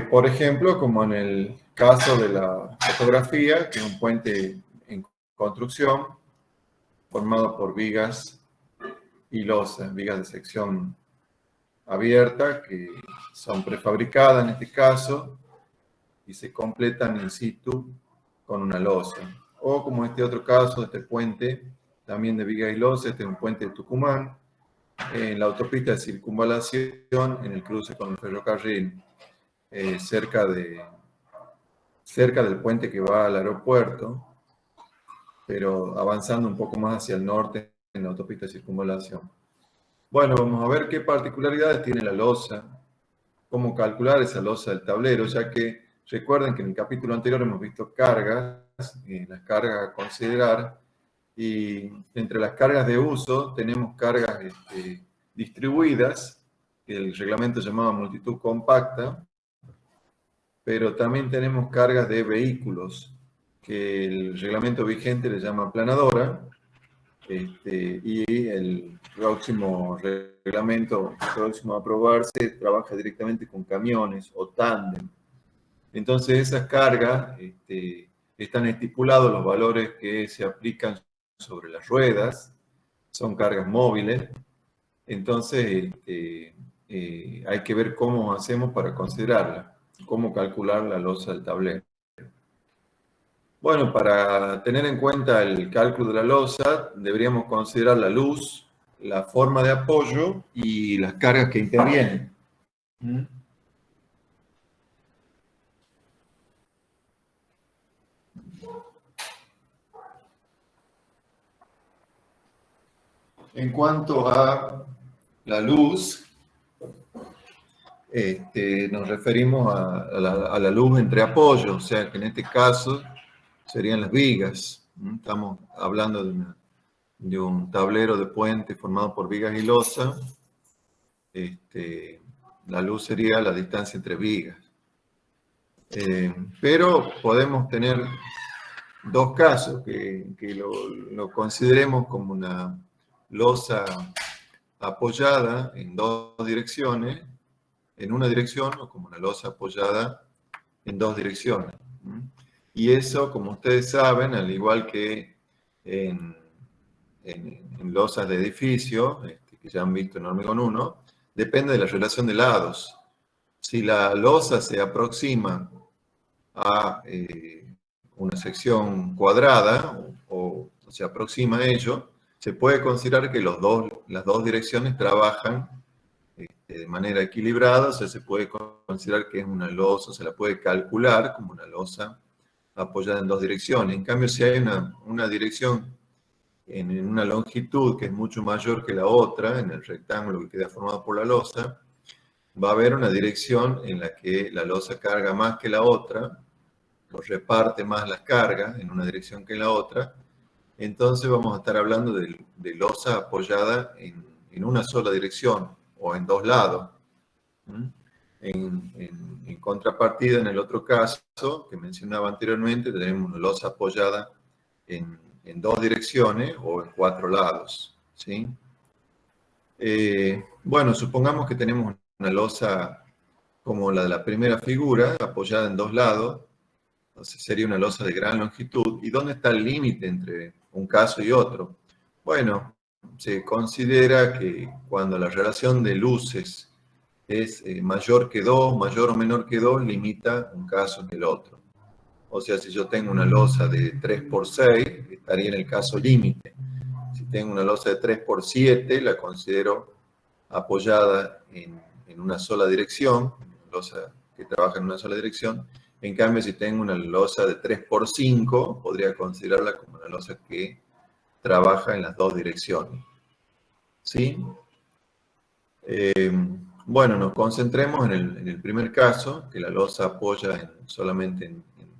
Por ejemplo, como en el caso de la fotografía, que es un puente en construcción formado por vigas y losas, vigas de sección abierta que son prefabricadas en este caso y se completan in situ con una losa. O como este otro caso, este puente también de vigas y losa, este es un puente de Tucumán, en la autopista de circunvalación en el cruce con el ferrocarril, cerca del puente que va al aeropuerto, pero avanzando un poco más hacia el norte en la autopista de circunvalación. Bueno, vamos a ver qué particularidades tiene la losa, cómo calcular esa losa del tablero, ya que recuerden que en el capítulo anterior hemos visto cargas, las cargas a considerar, y entre las cargas de uso tenemos cargas distribuidas, que el reglamento llamaba multitud compacta, pero también tenemos cargas de vehículos, que el reglamento vigente le llama planadora, y el próximo reglamento, próximo a aprobarse, trabaja directamente con camiones o tándem. Entonces esas cargas están estipulados los valores que se aplican sobre las ruedas, son cargas móviles, entonces hay que ver cómo hacemos para considerarla, cómo calcular la losa del tablero. Bueno, para tener en cuenta el cálculo de la losa, deberíamos considerar la luz, la forma de apoyo y las cargas que intervienen. En cuanto a la luz, nos referimos a la luz entre apoyos, o sea que en este caso serían las vigas. Estamos hablando de un tablero de puente formado por vigas y losa. La luz sería la distancia entre vigas. Pero podemos tener dos casos que lo consideremos como una losa apoyada en dos direcciones, en una dirección, o como una losa apoyada en dos direcciones. Y eso, como ustedes saben, al igual que en losas de edificio, que ya han visto en Hormigón 1, depende de la relación de lados. Si la losa se aproxima a una sección cuadrada o se aproxima a ello, se puede considerar que las dos direcciones trabajan de manera equilibrada, o sea, se puede considerar que es una losa, se la puede calcular como una losa apoyada en dos direcciones. En cambio, si hay una dirección en una longitud que es mucho mayor que la otra, en el rectángulo que queda formado por la losa, va a haber una dirección en la que la losa carga más que la otra, o reparte más las cargas en una dirección que en la otra, entonces vamos a estar hablando de losa apoyada en una sola dirección o en dos lados. En contrapartida, en el otro caso que mencionaba anteriormente, tenemos una losa apoyada en dos direcciones o en cuatro lados. ¿Sí? Bueno, supongamos que tenemos una losa como la de la primera figura, apoyada en dos lados. Entonces sería una losa de gran longitud. ¿Y dónde está el límite entre un caso y otro? Bueno, se considera que cuando la relación de luces es mayor que 2, mayor o menor que 2, limita un caso en el otro. O sea, si yo tengo una losa de 3 por 6, estaría en el caso límite. Si tengo una losa de 3 por 7, la considero apoyada en una sola dirección, una losa que trabaja en una sola dirección. En cambio, si tengo una losa de 3 por 5, podría considerarla como una losa que trabaja en las dos direcciones. ¿Sí? Bueno, nos concentremos en el primer caso, que la losa apoya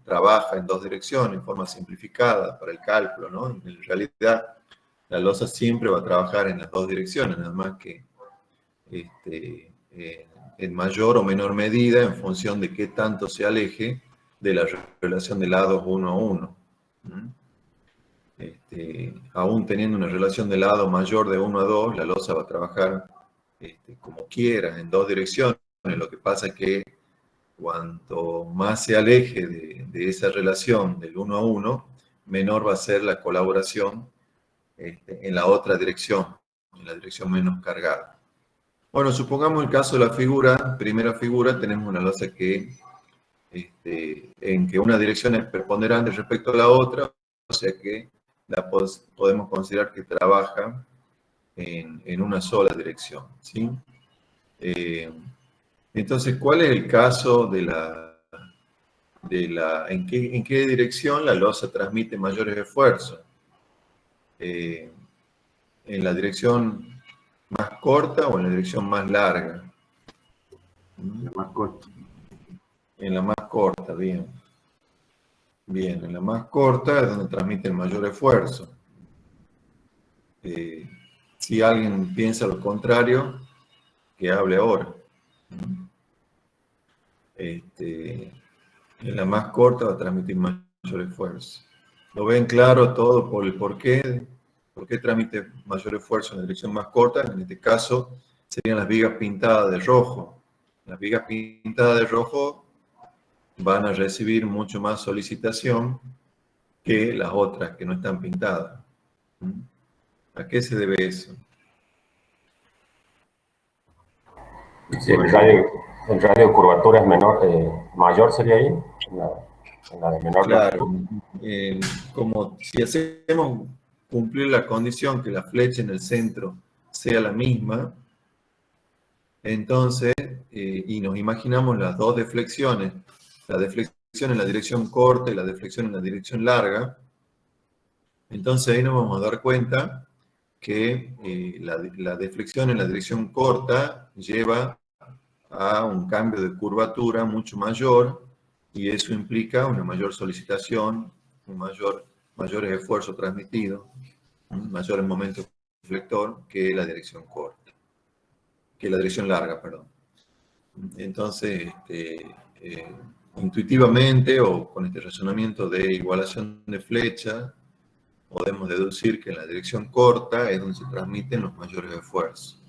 trabaja en dos direcciones, en forma simplificada para el cálculo, ¿no? En realidad, la losa siempre va a trabajar en las dos direcciones, nada más que en mayor o menor medida en función de qué tanto se aleje de la relación de lados 1 a 1. Aún teniendo una relación de lado mayor de 1 a 2, la losa va a trabajar como quiera, en dos direcciones. Lo que pasa es que cuanto más se aleje de esa relación del uno a uno, menor va a ser la colaboración en la otra dirección, en la dirección menos cargada. Bueno, supongamos el caso de la figura, primera figura, tenemos una losa que, en que una dirección es preponderante respecto a la otra, o sea que la podemos considerar que trabaja en una sola dirección, ¿sí? Entonces, ¿cuál es el caso en qué dirección la losa transmite mayores esfuerzos? ¿En la dirección más corta o en la dirección más larga? La más corta. En la más corta, bien. Bien, en la más corta es donde transmite el mayor esfuerzo. Si alguien piensa lo contrario, que hable ahora. En la más corta va a transmitir mayor esfuerzo. ¿Lo ven claro todo por el porqué? ¿Por qué transmite mayor esfuerzo en la dirección más corta? En este caso serían las vigas pintadas de rojo. Las vigas pintadas de rojo van a recibir mucho más solicitación que las otras que no están pintadas. ¿A qué se debe eso? Sí, el radio de curvatura es menor, mayor sería ahí, en la de menor Claro, longitud. como si hacemos cumplir la condición que la flecha en el centro sea la misma, entonces, y nos imaginamos las dos deflexiones, la deflexión en la dirección corta y la deflexión en la dirección larga, entonces ahí nos vamos a dar cuenta que la deflexión en la dirección corta lleva a un cambio de curvatura mucho mayor y eso implica una mayor solicitación, mayores esfuerzos transmitidos, mayores momentos deflector que la dirección corta, que la dirección larga, perdón. Entonces, intuitivamente o con este razonamiento de igualación de flecha, podemos deducir que en la dirección corta es donde se transmiten los mayores esfuerzos.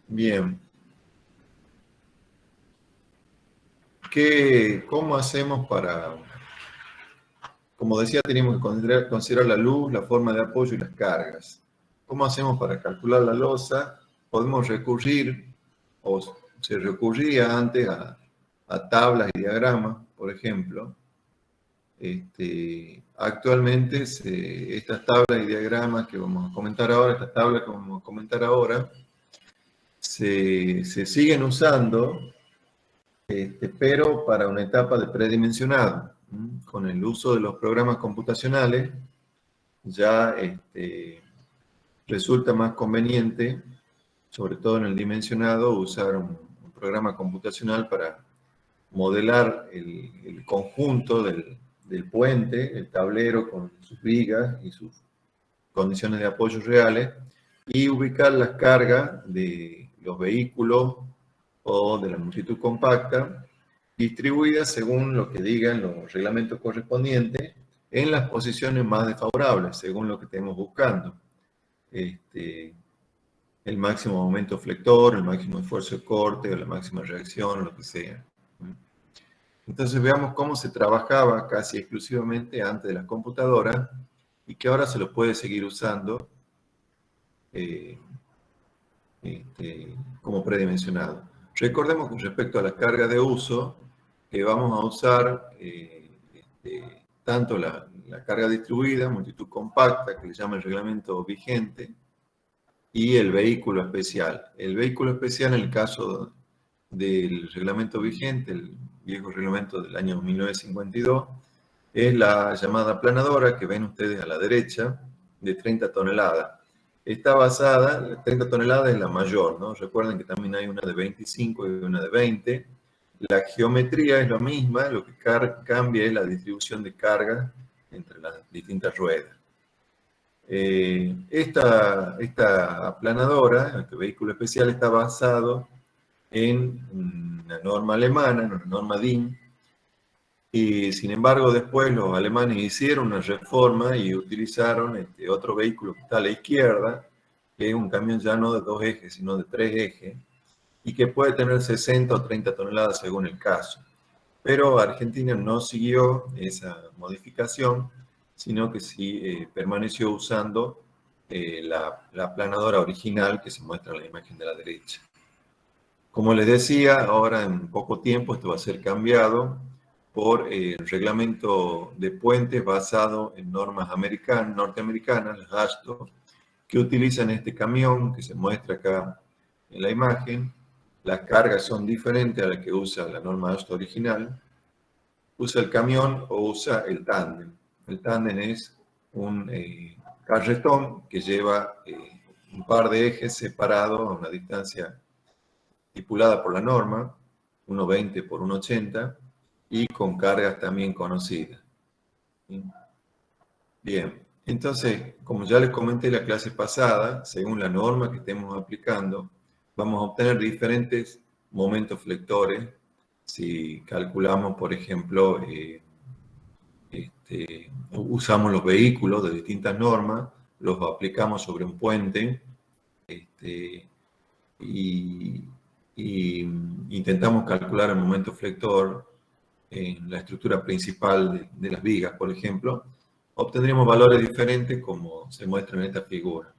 Bien. ¿Cómo hacemos para, como decía, tenemos que considerar la luz, la forma de apoyo y las cargas? ¿Cómo hacemos para calcular la losa? Podemos recurrir, o se recurría antes a tablas y diagramas, por ejemplo. Actualmente estas tablas y diagramas que vamos a comentar ahora, estas tablas que vamos a comentar ahora, se siguen usando, pero para una etapa de predimensionado. Con el uso de los programas computacionales ya resulta más conveniente, sobre todo en el dimensionado, usar un programa computacional para modelar el conjunto del puente, el tablero con sus vigas y sus condiciones de apoyo reales, y ubicar las cargas de los vehículos o de la multitud compacta, distribuidas según lo que digan los reglamentos correspondientes, en las posiciones más desfavorables, según lo que estemos buscando. El máximo momento flector, el máximo esfuerzo de corte, o la máxima reacción, o lo que sea. Entonces veamos cómo se trabajaba casi exclusivamente antes de las computadoras y que ahora se lo puede seguir usando como predimensionado. Recordemos con respecto a las cargas de uso que vamos a usar tanto la carga distribuida, multitud compacta, que le llama el reglamento vigente, y el vehículo especial. El vehículo especial, en el caso del reglamento vigente, el viejo reglamento del año 1952, es la llamada planadora que ven ustedes a la derecha, de 30 toneladas. Está basada, 30 toneladas es la mayor, ¿no? Recuerden que también hay una de 25 y una de 20. La geometría es la misma, lo que cambia es la distribución de carga entre las distintas ruedas. Esta aplanadora, este vehículo especial, está basado en una norma alemana, en una norma DIN, y sin embargo después los alemanes hicieron una reforma y utilizaron otro vehículo que está a la izquierda, que es un camión ya no de 2 ejes, sino de 3 ejes, y que puede tener 60 o 30 toneladas según el caso. Pero Argentina no siguió esa modificación, sino que sí permaneció usando la planadora original que se muestra en la imagen de la derecha. Como les decía, ahora en poco tiempo esto va a ser cambiado por el reglamento de puentes basado en normas norteamericanas, las AASHTO, que utilizan este camión que se muestra acá en la imagen. Las cargas son diferentes a las que usa la norma AASHTO original. Usa el camión o usa el tándem. El tándem es un carretón que lleva un par de ejes separados a una distancia estipulada por la norma, 1,20 por 1,80, y con cargas también conocidas. Bien, entonces, como ya les comenté en la clase pasada, según la norma que estemos aplicando, vamos a obtener diferentes momentos flectores. Si calculamos, por ejemplo, usamos los vehículos de distintas normas, los aplicamos sobre un puente, y intentamos calcular el momento flector en la estructura principal de las vigas, por ejemplo, obtendríamos valores diferentes como se muestra en esta figura.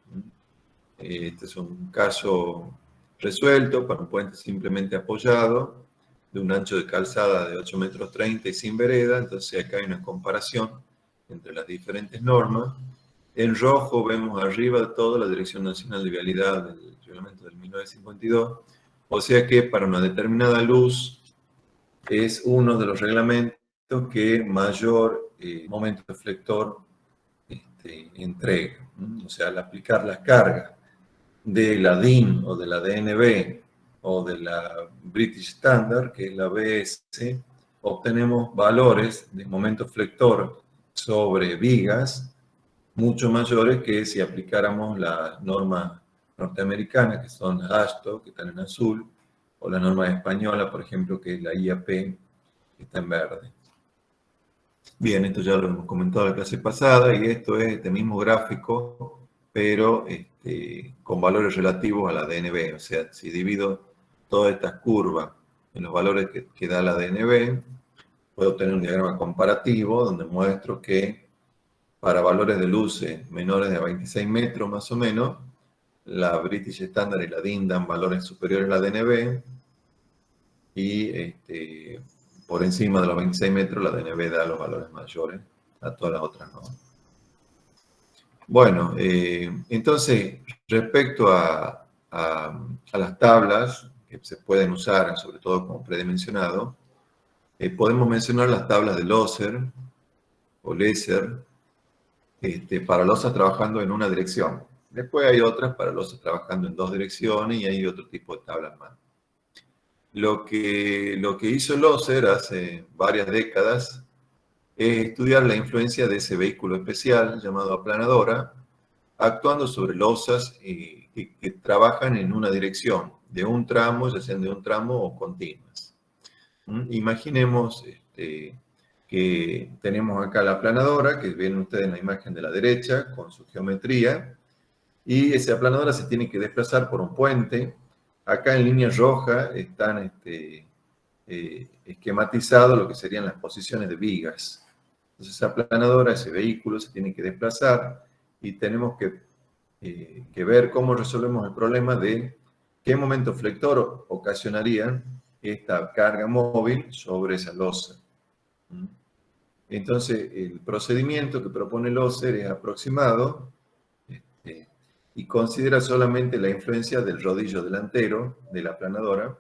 Este es un caso resuelto para un puente simplemente apoyado, de un ancho de calzada de 8,30 metros y sin vereda. Entonces acá hay una comparación entre las diferentes normas. En rojo vemos arriba de todo la Dirección Nacional de Vialidad del reglamento del 1952, o sea que para una determinada luz es uno de los reglamentos que mayor momento reflector entrega. O sea, al aplicar las cargas de la DIN o de la DNV o de la British Standard, que es la BS, obtenemos valores de momento flector sobre vigas mucho mayores que si aplicáramos las normas norteamericanas, que son las AASHTO, que están en azul, o la norma española, por ejemplo, que es la IAP, que está en verde. Bien, esto ya lo hemos comentado en la clase pasada, y esto es este mismo gráfico, pero con valores relativos a la DNV. O sea, si divido todas estas curvas en los valores que da la DNV, puedo obtener un diagrama comparativo donde muestro que para valores de luces menores de 26 metros más o menos, la British Standard y la DIN dan valores superiores a la DNV, y por encima de los 26 metros la DNV da los valores mayores a todas las otras normas. Bueno, entonces, respecto a las tablas que se pueden usar, sobre todo como predimensionado, podemos mencionar las tablas de Loser o Lesser, para losas trabajando en una dirección. Después hay otras para losas trabajando en dos direcciones, y hay otro tipo de tablas más. Lo que hizo Loser hace varias décadas es estudiar la influencia de ese vehículo especial llamado aplanadora, actuando sobre losas que trabajan en una dirección, de un tramo, ya sean de un tramo o continuas. Imaginemos que tenemos acá la aplanadora, que ven ustedes en la imagen de la derecha, con su geometría, y esa aplanadora se tiene que desplazar por un puente. Acá en línea roja están esquematizados lo que serían las posiciones de vigas. Entonces esa aplanadora, ese vehículo, se tiene que desplazar, y tenemos que ver cómo resolvemos el problema de qué momento flector ocasionaría esta carga móvil sobre esa losa. Entonces, el procedimiento que propone Loser es aproximado y considera solamente la influencia del rodillo delantero de la aplanadora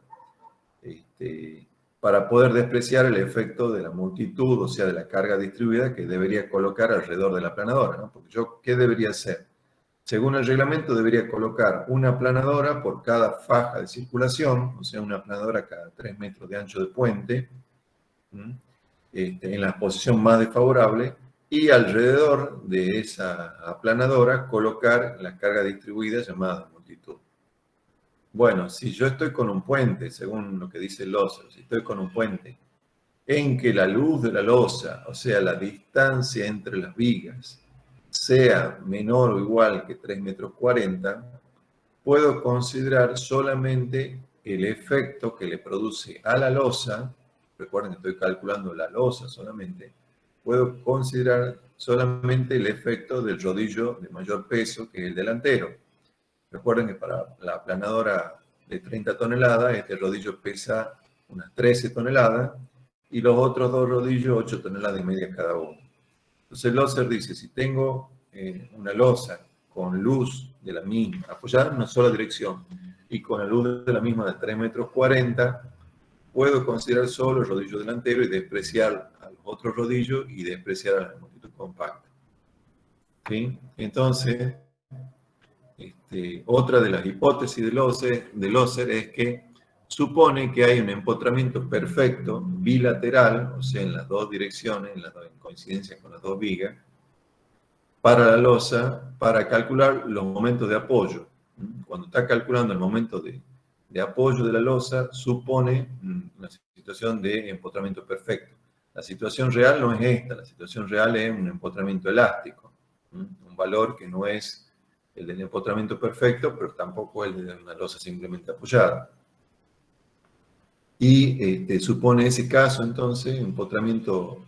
para poder despreciar el efecto de la multitud, o sea, de la carga distribuida que debería colocar alrededor de la aplanadora, ¿no? Porque yo, ¿qué debería hacer? Según el reglamento, debería colocar una aplanadora por cada faja de circulación, o sea, una aplanadora cada 3 metros de ancho de puente, en la posición más desfavorable, y alrededor de esa aplanadora colocar la carga distribuida llamada multitud. Bueno, si yo estoy con un puente, según lo que dice Loser, si estoy con un puente en que la luz de la losa, o sea, la distancia entre las vigas, sea menor o igual que 3,40 metros, puedo considerar solamente el efecto que le produce a la losa, recuerden que estoy calculando la losa solamente, puedo considerar solamente el efecto del rodillo de mayor peso, que es el delantero. Recuerden que para la aplanadora de 30 toneladas, este rodillo pesa unas 13 toneladas y los otros dos rodillos 8 toneladas y media cada uno. Entonces el Loser dice, si tengo una losa con luz de la misma, apoyada en una sola dirección, y con la luz de la misma de 3,40 metros, puedo considerar solo el rodillo delantero y despreciar a los otros rodillos y despreciar a la longitud compacta. ¿Sí? Entonces, otra de las hipótesis de Loser es que supone que hay un empotramiento perfecto bilateral, o sea, en las dos direcciones, en coincidencia con las dos vigas, para la losa, para calcular los momentos de apoyo. Cuando está calculando el momento de apoyo de la losa, supone una situación de empotramiento perfecto. La situación real no es esta, la situación real es un empotramiento elástico, un valor que no es el del empotramiento perfecto, pero tampoco el de una losa simplemente apoyada. Y supone ese caso, entonces, empotramiento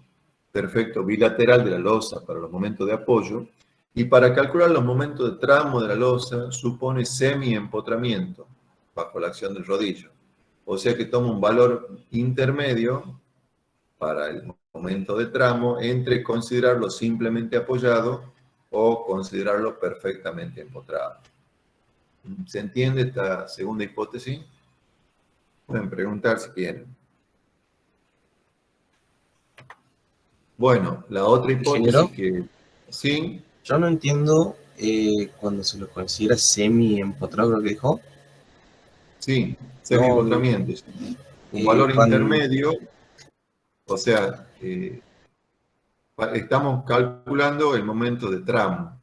perfecto bilateral de la losa para los momentos de apoyo, y para calcular los momentos de tramo de la losa supone semi-empotramiento bajo la acción del rodillo. O sea que toma un valor intermedio para el momento de tramo entre considerarlo simplemente apoyado o considerarlo perfectamente empotrado. ¿Se entiende esta segunda hipótesis? Pueden preguntar si quieren. Bueno, la otra hipótesis Ingeniero, que sí, yo no entiendo cuando se lo considera semi-empotrado, lo que dijo. sí, No, semi-empotramiento, un valor cuando, intermedio, o sea, estamos calculando el momento de tramo.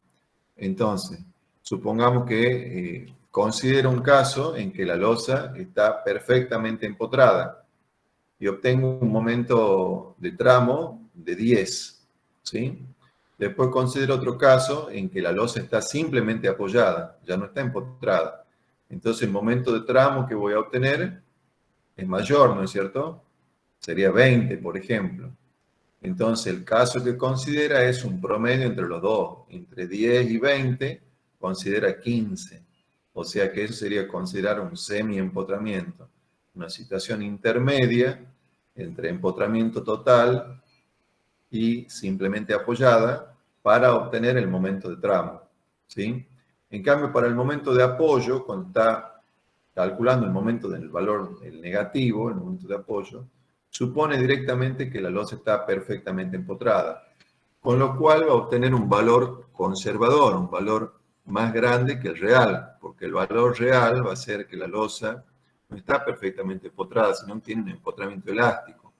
Entonces, supongamos que considero un caso en que la losa está perfectamente empotrada y obtengo un momento de tramo de 10, ¿sí? Después considero otro caso en que la losa está simplemente apoyada, ya no está empotrada. Entonces el momento de tramo que voy a obtener es mayor, ¿no es cierto? Sería 20, por ejemplo. Entonces el caso que considera es un promedio entre los dos, entre 10 y 20, considera 15. O sea que eso sería considerar un semi-empotramiento, una situación intermedia entre empotramiento total y simplemente apoyada para obtener el momento de tramo, ¿sí? En cambio, para el momento de apoyo, cuando está calculando el momento del valor el negativo, el momento de apoyo, supone directamente que la losa está perfectamente empotrada, con lo cual va a obtener un valor conservador, un valor más grande que el real, porque el valor real va a ser que la losa no está perfectamente empotrada, sino que tiene un empotramiento elástico,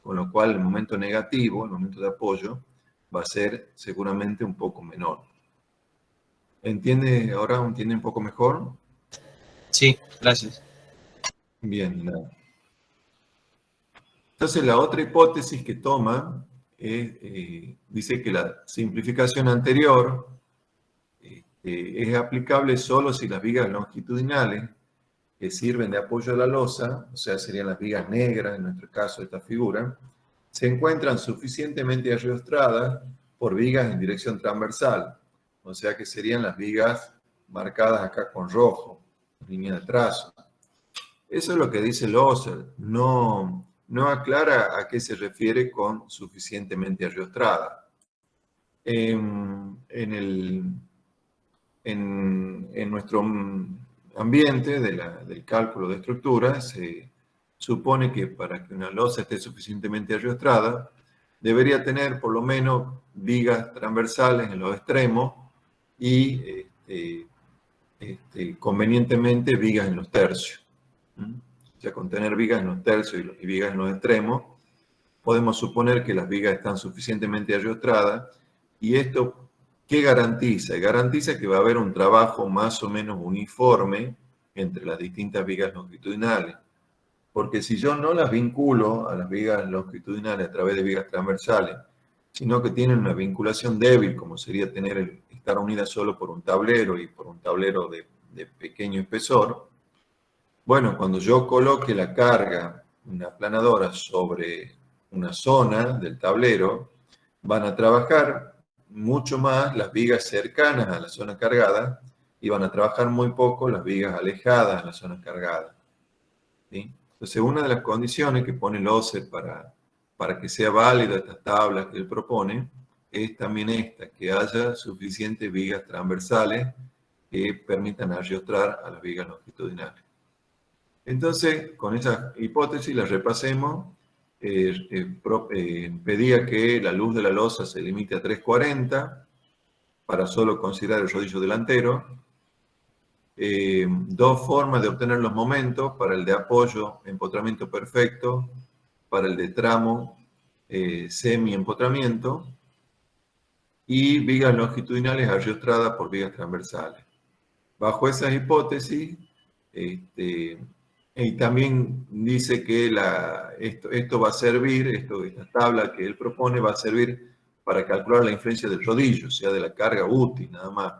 con lo cual el momento negativo, el momento de apoyo, va a ser seguramente un poco menor. ¿Entiende ahora? ¿Entiende un poco mejor? sí, gracias. Bien, nada. Entonces la otra hipótesis que toma es, dice que la simplificación anterior es aplicable solo si las vigas longitudinales que sirven de apoyo a la losa, o sea, serían las vigas negras, en nuestro caso de esta figura, se encuentran suficientemente arriostradas por vigas en dirección transversal, o sea que serían las vigas marcadas acá con rojo, línea de trazo. Eso es lo que dice Loser, no aclara a qué se refiere con suficientemente arriostrada. En nuestro ambiente del cálculo de estructuras, se supone que para que una losa esté suficientemente arriostrada, debería tener por lo menos vigas transversales en los extremos y convenientemente vigas en los tercios. O sea, con tener vigas en los tercios y vigas en los extremos, podemos suponer que las vigas están suficientemente arriostradas. ¿Y esto qué garantiza? Garantiza que va a haber un trabajo más o menos uniforme entre las distintas vigas longitudinales. Porque si yo no las vinculo a las vigas longitudinales a través de vigas transversales, sino que tienen una vinculación débil, como sería estar unidas solo por un tablero y por un tablero de pequeño espesor, Bueno, cuando yo coloque la carga, una aplanadora, sobre una zona del tablero, van a trabajar mucho más las vigas cercanas a la zona cargada y van a trabajar muy poco las vigas alejadas de la zona cargada. ¿Sí? Entonces, una de las condiciones que pone el OSER para que sea válida estas tablas que él propone es también esta, que haya suficientes vigas transversales que permitan arrastrar a las vigas longitudinales. Entonces, con esa hipótesis la repasemos. Pedía que la luz de la losa se limite a 340 para solo considerar el rodillo delantero. Dos formas de obtener los momentos: para el de apoyo, empotramiento perfecto; para el de tramo, semi-empotramiento; y vigas longitudinales arrastradas por vigas transversales. Bajo esas hipótesis, y también dice que esto va a servir, esta tabla que él propone va a servir para calcular la influencia del rodillo, o sea, de la carga útil, nada más.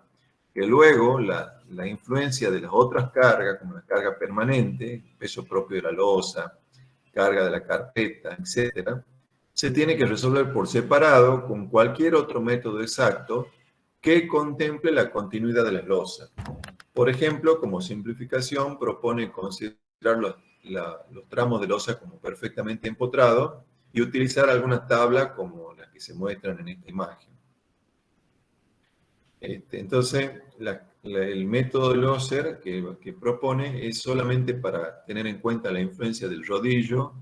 Que luego la influencia de las otras cargas, como la carga permanente, peso propio de la losa, carga de la carpeta, etc., se tiene que resolver por separado con cualquier otro método exacto que contemple la continuidad de las losas. Por ejemplo, como simplificación, propone considerar los tramos de losa como perfectamente empotrados y utilizar algunas tablas como las que se muestran en esta imagen. Entonces, el método de Loser que propone es solamente para tener en cuenta la influencia del rodillo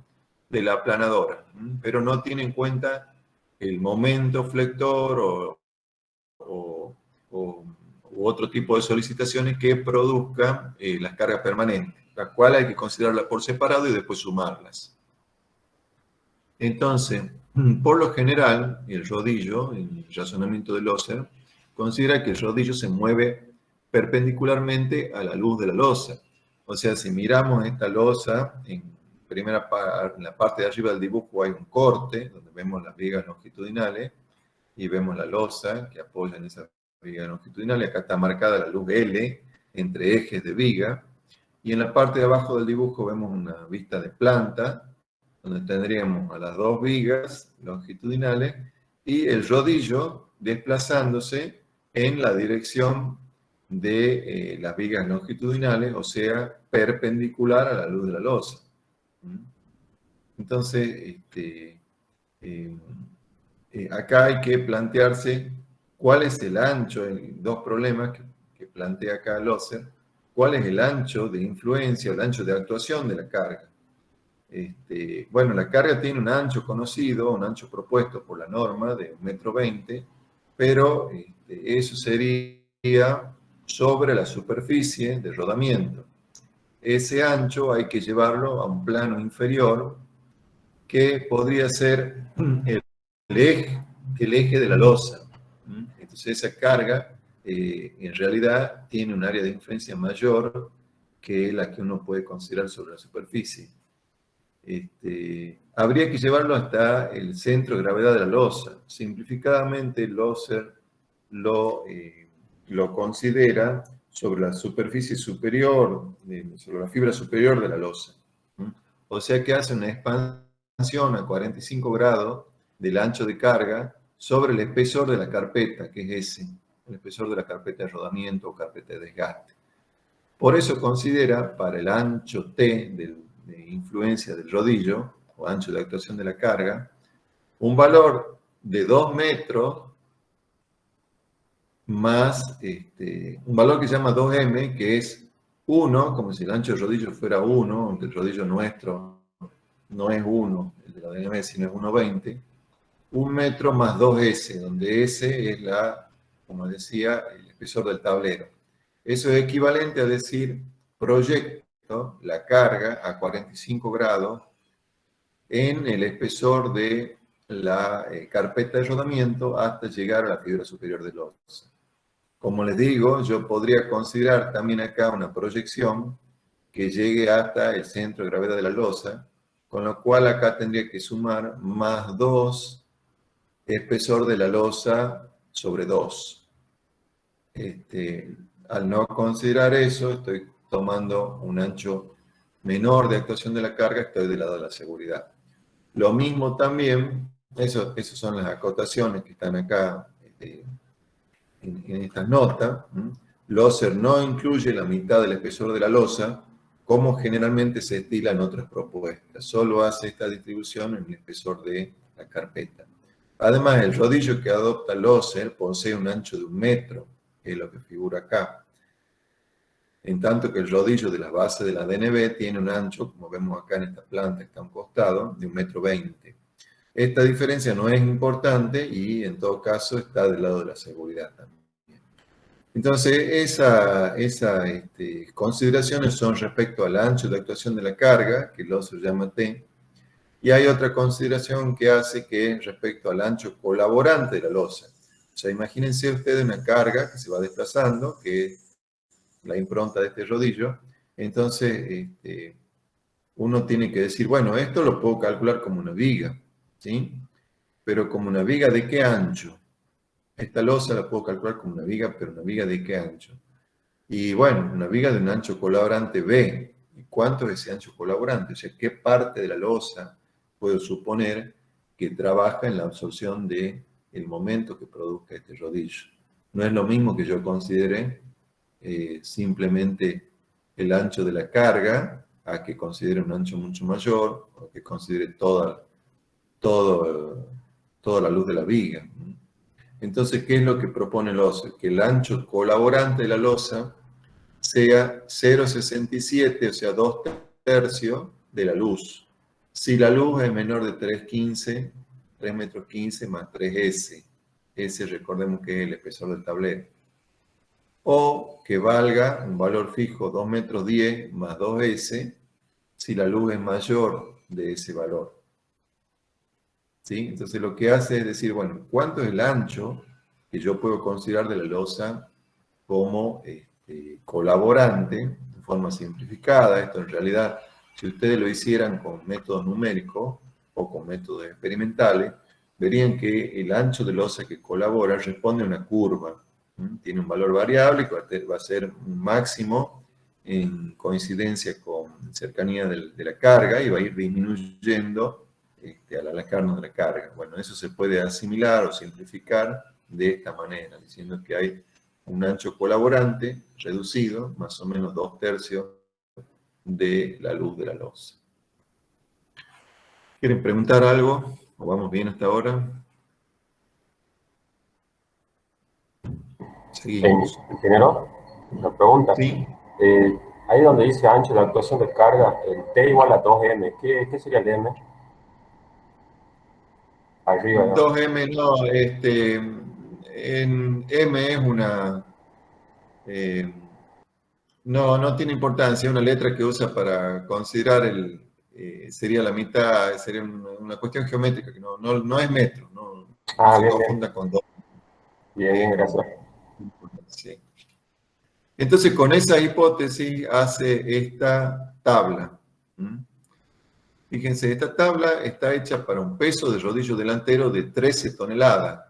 de la aplanadora, pero no tiene en cuenta el momento flector u otro tipo de solicitaciones que produzcan las cargas permanentes, las cuales hay que considerarlas por separado y después sumarlas. Entonces, por lo general, el rodillo, el razonamiento de Loser, considera que el rodillo se mueve perpendicularmente a la luz de la losa. O sea, si miramos esta losa, en la parte de arriba del dibujo hay un corte, donde vemos las vigas longitudinales, y vemos la losa que apoya en esa viga longitudinal. Acá está marcada la luz L entre ejes de viga. Y en la parte de abajo del dibujo vemos una vista de planta, donde tendríamos a las dos vigas longitudinales y el rodillo desplazándose en la dirección de las vigas longitudinales, o sea, perpendicular a la luz de la losa. Entonces, acá hay que plantearse cuál es el ancho, dos problemas que plantea acá Loser: cuál es el ancho de influencia, el ancho de actuación de la carga. Bueno, la carga tiene un ancho conocido, un ancho propuesto por la norma de 1,20 m, pero eso sería sobre la superficie de rodamiento. Ese ancho hay que llevarlo a un plano inferior, que podría ser el eje de la losa. Entonces esa carga en realidad tiene un área de influencia mayor que la que uno puede considerar sobre la superficie. Habría que llevarlo hasta el centro de gravedad de la losa. Simplificadamente, Loser lo considera sobre la superficie superior, sobre la fibra superior de la losa. O sea que hace una expansión a 45 grados del ancho de carga sobre el espesor de la carpeta, que es ese, el espesor de la carpeta de rodamiento o carpeta de desgaste. Por eso considera, para el ancho T de influencia del rodillo, o ancho de actuación de la carga, un valor de 2 metros más un valor que se llama 2m, que es 1, como si el ancho del rodillo fuera 1, aunque el rodillo nuestro no es 1, el de la DNM, sino es 1,20. 1 metro más 2s, donde s es como decía, el espesor del tablero. Eso es equivalente a decir: proyecto la carga a 45 grados en el espesor de la carpeta de rodamiento hasta llegar a la fibra superior del losa. Como les digo, yo podría considerar también acá una proyección que llegue hasta el centro de gravedad de la losa, con lo cual acá tendría que sumar más 2 espesor de la losa sobre 2. Al no considerar eso, estoy tomando un ancho menor de actuación de la carga, estoy del lado de la seguridad. Lo mismo también, esas son las acotaciones que están acá en estas notas. Loser no incluye la mitad del espesor de la losa, como generalmente se estila en otras propuestas. Solo hace esta distribución en el espesor de la carpeta. Además, el rodillo que adopta Loser posee un ancho de 1 metro, que es lo que figura acá. En tanto que el rodillo de la base de la DNB tiene un ancho, como vemos acá en esta planta que está a un costado, de 1,20 m. Esta diferencia no es importante y en todo caso está del lado de la seguridad también. Entonces, esas consideraciones son respecto al ancho de actuación de la carga, que el oso llama T, y hay otra consideración que hace que es respecto al ancho colaborante de la losa. O sea, imagínense ustedes una carga que se va desplazando, que es la impronta de este rodillo. Entonces, uno tiene que decir, bueno, esto lo puedo calcular como una viga, ¿sí? Pero como una viga ¿de qué ancho? Esta losa la puedo calcular como una viga, pero una viga ¿de qué ancho? Y bueno, una viga de un ancho colaborante B. ¿Y cuánto es ese ancho colaborante? O sea, ¿qué parte de la losa puedo suponer que trabaja en la absorción del momento que produzca este rodillo? No es lo mismo que yo considere simplemente el ancho de la carga, a que considere un ancho mucho mayor, o que considere toda la luz de la viga. Entonces, ¿qué es lo que propone el OSE? Que el ancho colaborante de la losa sea 0,67, o sea, 2/3 de la luz. Si la luz es menor de 3,15, 3,15 m más 3S. S, recordemos que es el espesor del tablero. O que valga un valor fijo 2,10 m más 2S, si la luz es mayor de ese valor. ¿Sí? Entonces lo que hace es decir, bueno, ¿cuánto es el ancho que yo puedo considerar de la losa como colaborante, de forma simplificada? Esto en realidad, si ustedes lo hicieran con métodos numéricos o con métodos experimentales, verían que el ancho de losa que colabora responde a una curva. Tiene un valor variable que va a ser un máximo en coincidencia con cercanía de la carga y va a ir disminuyendo al alejarnos de la carga. Bueno, eso se puede asimilar o simplificar de esta manera, diciendo que hay un ancho colaborante reducido, más o menos 2/3 de la luz de la losa. ¿Quieren preguntar algo? ¿O vamos bien hasta ahora? Seguimos. Ingeniero, una pregunta. Sí. Ahí donde dice ancho de actuación de carga, el T igual a 2M. ¿Qué sería el M? Arriba, ¿no? 2M no, en M es una... no tiene importancia, es una letra que usa para considerar sería la mitad, sería una cuestión geométrica, que no es metro, no se Bien, bien. confunda con 2. Bien, gracias. Sí. Entonces, con esa hipótesis hace esta tabla. Fíjense, esta tabla está hecha para un peso de rodillo delantero de 13 toneladas.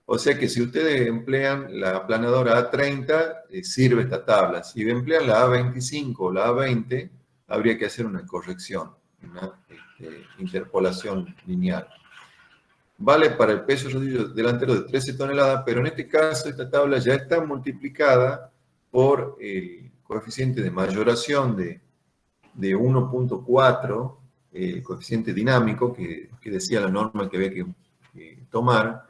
O sea que si ustedes emplean la aplanadora A30, sirve esta tabla. Si emplean la A25 o la A20, habría que hacer una corrección, una interpolación lineal. Vale para el peso de rodillo delantero de 13 toneladas, pero en este caso esta tabla ya está multiplicada por el coeficiente de mayoración de 1,4, coeficiente dinámico que decía la norma que había que tomar,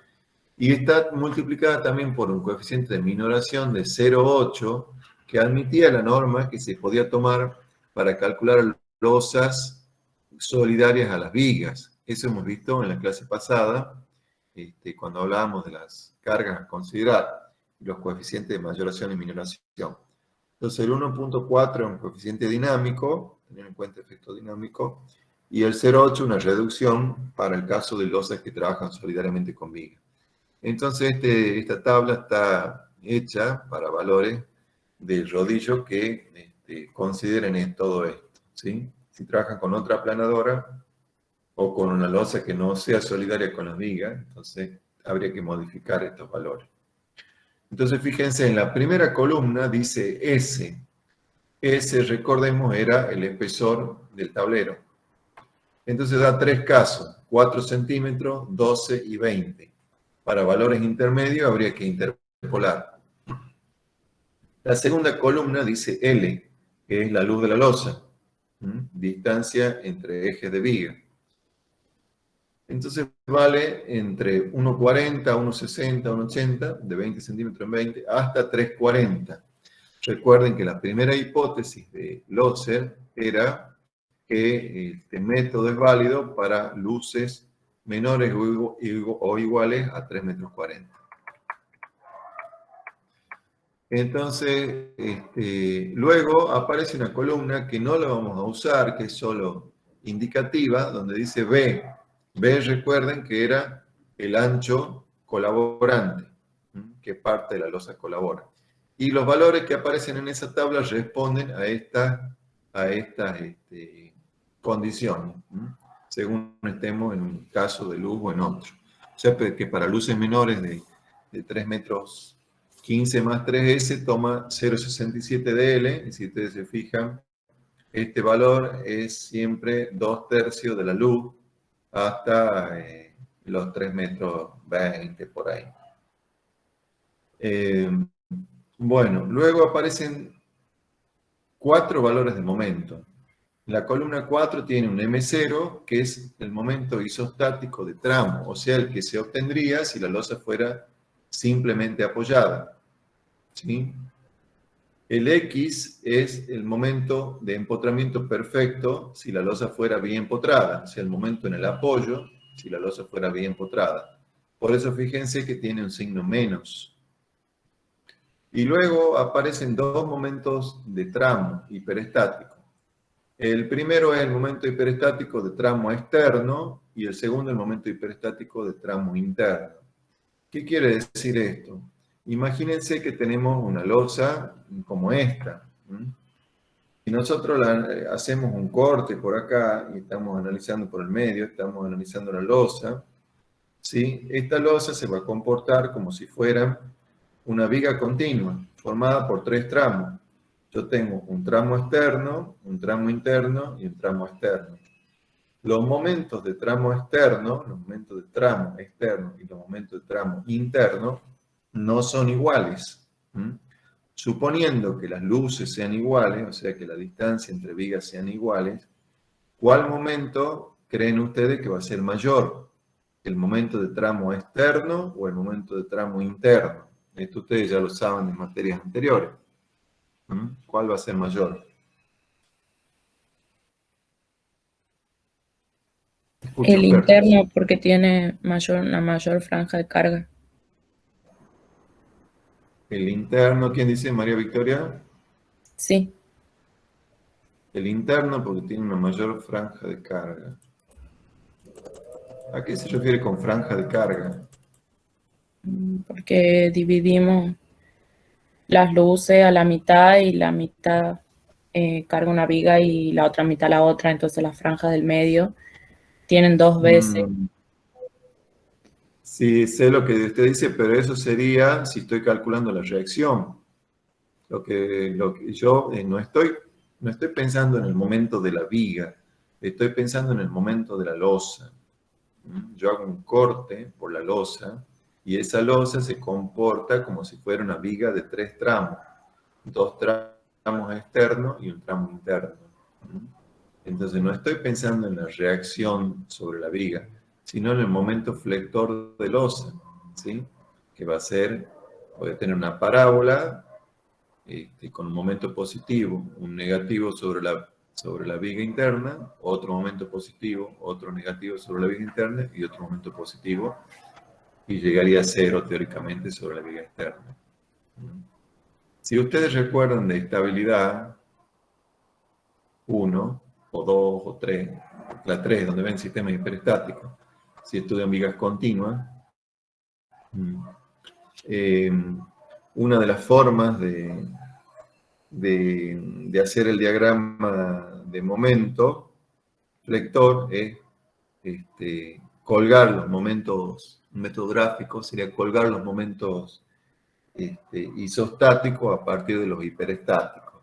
y está multiplicada también por un coeficiente de minoración de 0,8 que admitía la norma que se podía tomar para calcular losas solidarias a las vigas. Eso hemos visto en la clase pasada, cuando hablábamos de las cargas a considerar, los coeficientes de mayoración y minoración. Entonces el 1,4 es un coeficiente dinámico, tener en cuenta efecto dinámico, y el 0,8 una reducción para el caso de losas que trabajan solidariamente con vigas. Entonces esta tabla está hecha para valores del rodillo que consideren todo esto, ¿sí? Si trabajan con otra aplanadora o con una losa que no sea solidaria con las vigas, entonces habría que modificar estos valores. Entonces fíjense, en la primera columna dice S. ese, recordemos, era el espesor del tablero. Entonces da tres casos, 4 centímetros, 12 y 20. Para valores intermedios habría que interpolar. La segunda columna dice L, que es la luz de la losa, distancia entre ejes de viga. Entonces vale entre 1,40, 1,60, 1,80, de 20 centímetros en 20, hasta 3,40. Recuerden que la primera hipótesis de Losser era que este método es válido para luces menores o iguales a 3,40 metros. Entonces, luego aparece una columna que no la vamos a usar, que es solo indicativa, donde dice B. B, recuerden que era el ancho colaborante, que parte de la losa colabora. Y los valores que aparecen en esa tabla responden a estas condiciones, según estemos en un caso de luz o en otro. O sea, que para luces menores de 3 metros 15 más 3S toma 0,67 dL, y si ustedes se fijan, este valor es siempre 2/3 de la luz hasta los 3 metros 20 por ahí. Bueno, luego aparecen 4 valores de momento. La columna 4 tiene un M0, que es el momento isostático de tramo, o sea, el que se obtendría si la losa fuera simplemente apoyada. ¿Sí? El X es el momento de empotramiento perfecto si la losa fuera bien empotrada, o sea, el momento en el apoyo si la losa fuera bien empotrada. Por eso fíjense que tiene un signo menos. Y luego aparecen dos momentos de tramo hiperestático. El primero es el momento hiperestático de tramo externo y el segundo el momento hiperestático de tramo interno. ¿Qué quiere decir esto? Imagínense que tenemos una losa como esta. Y nosotros hacemos un corte por acá y estamos analizando por el medio, estamos analizando la losa. ¿Sí? Esta losa se va a comportar como si fuera una viga continua, formada por 3 tramos. Yo tengo un tramo externo, un tramo interno y un tramo externo. Los momentos de tramo externo, los momentos de tramo externo y los momentos de tramo interno no son iguales. Suponiendo que las luces sean iguales, o sea que la distancia entre vigas sean iguales, ¿cuál momento creen ustedes que va a ser mayor? ¿El momento de tramo externo o el momento de tramo interno? Esto ustedes ya lo saben en materias anteriores. ¿Cuál va a ser mayor? El interno, porque tiene una mayor franja de carga. El interno, ¿quién dice? María Victoria. Sí. El interno porque tiene una mayor franja de carga. ¿A qué se refiere con franja de carga? Porque dividimos las luces a la mitad y la mitad carga una viga y la otra mitad la otra, entonces las franjas del medio tienen 2 veces. Sí, sé lo que usted dice, pero eso sería si estoy calculando la reacción. Lo que yo no estoy pensando en el momento de la viga, estoy pensando en el momento de la losa. Yo hago un corte por la losa y esa losa se comporta como si fuera una viga de 3 tramos. 2 tramos externos y un tramo interno. Entonces no estoy pensando en la reacción sobre la viga, sino en el momento flector de losa, ¿sí? Que va a ser, voy a tener una parábola con un momento positivo, un negativo sobre la viga interna, otro momento positivo, otro negativo sobre la viga interna y otro momento positivo, y llegaría a cero teóricamente sobre la viga externa. Si ustedes recuerdan de estabilidad 1 o 2 o 3, la 3 donde ven sistemas hiperestáticos, si estudian vigas continuas, una de las formas de hacer el diagrama de momento flector es colgar los momentos, un método gráfico sería colgar los momentos isostáticos a partir de los hiperestáticos.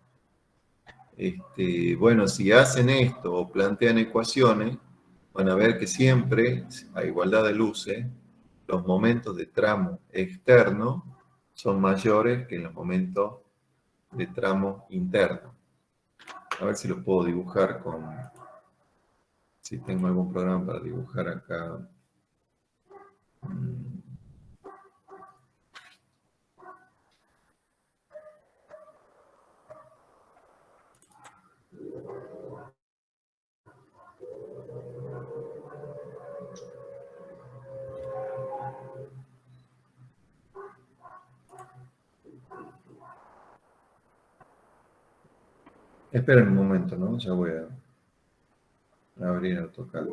Bueno, si hacen esto o plantean ecuaciones, van a ver que siempre, a igualdad de luces, los momentos de tramo externo son mayores que los momentos de tramo interno. A ver si lo puedo dibujar con... Si tengo algún programa para dibujar acá. Esperen un momento, ¿no? Ya voy a abrir AutoCAD.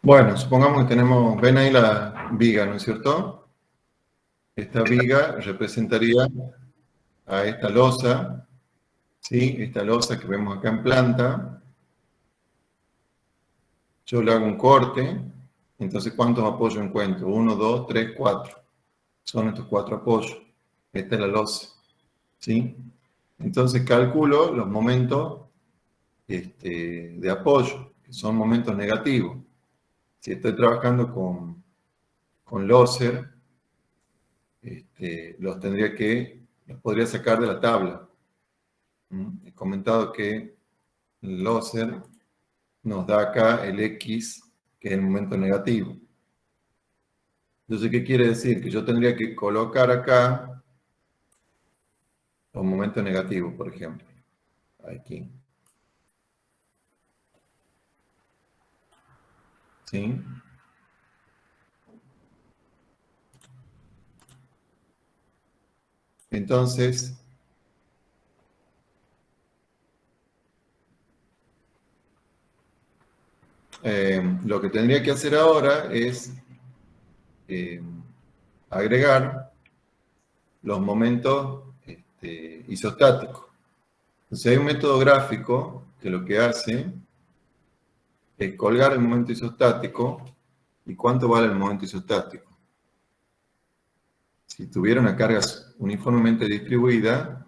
Bueno, supongamos que tenemos, ven ahí la viga, ¿no es cierto? Esta viga representaría a esta losa, ¿sí? Esta losa que vemos acá en planta. Yo le hago un corte, entonces ¿cuántos apoyos encuentro? 1, 2, 3, 4. Son estos 4 apoyos. Esta es la losa, ¿sí? Entonces calculo los momentos de apoyo, que son momentos negativos. Si estoy trabajando con Loser, los podría sacar de la tabla. He comentado que Loser nos da acá el X, que es el momento negativo. Entonces, ¿qué quiere decir? Que yo tendría que colocar acá los momentos negativos, por ejemplo. Aquí. ¿Sí? Entonces, Lo que tendría que hacer ahora es agregar los momentos isostáticos. Entonces hay un método gráfico que lo que hace es colgar el momento isostático y cuánto vale el momento isostático. Si tuviera una carga uniformemente distribuida,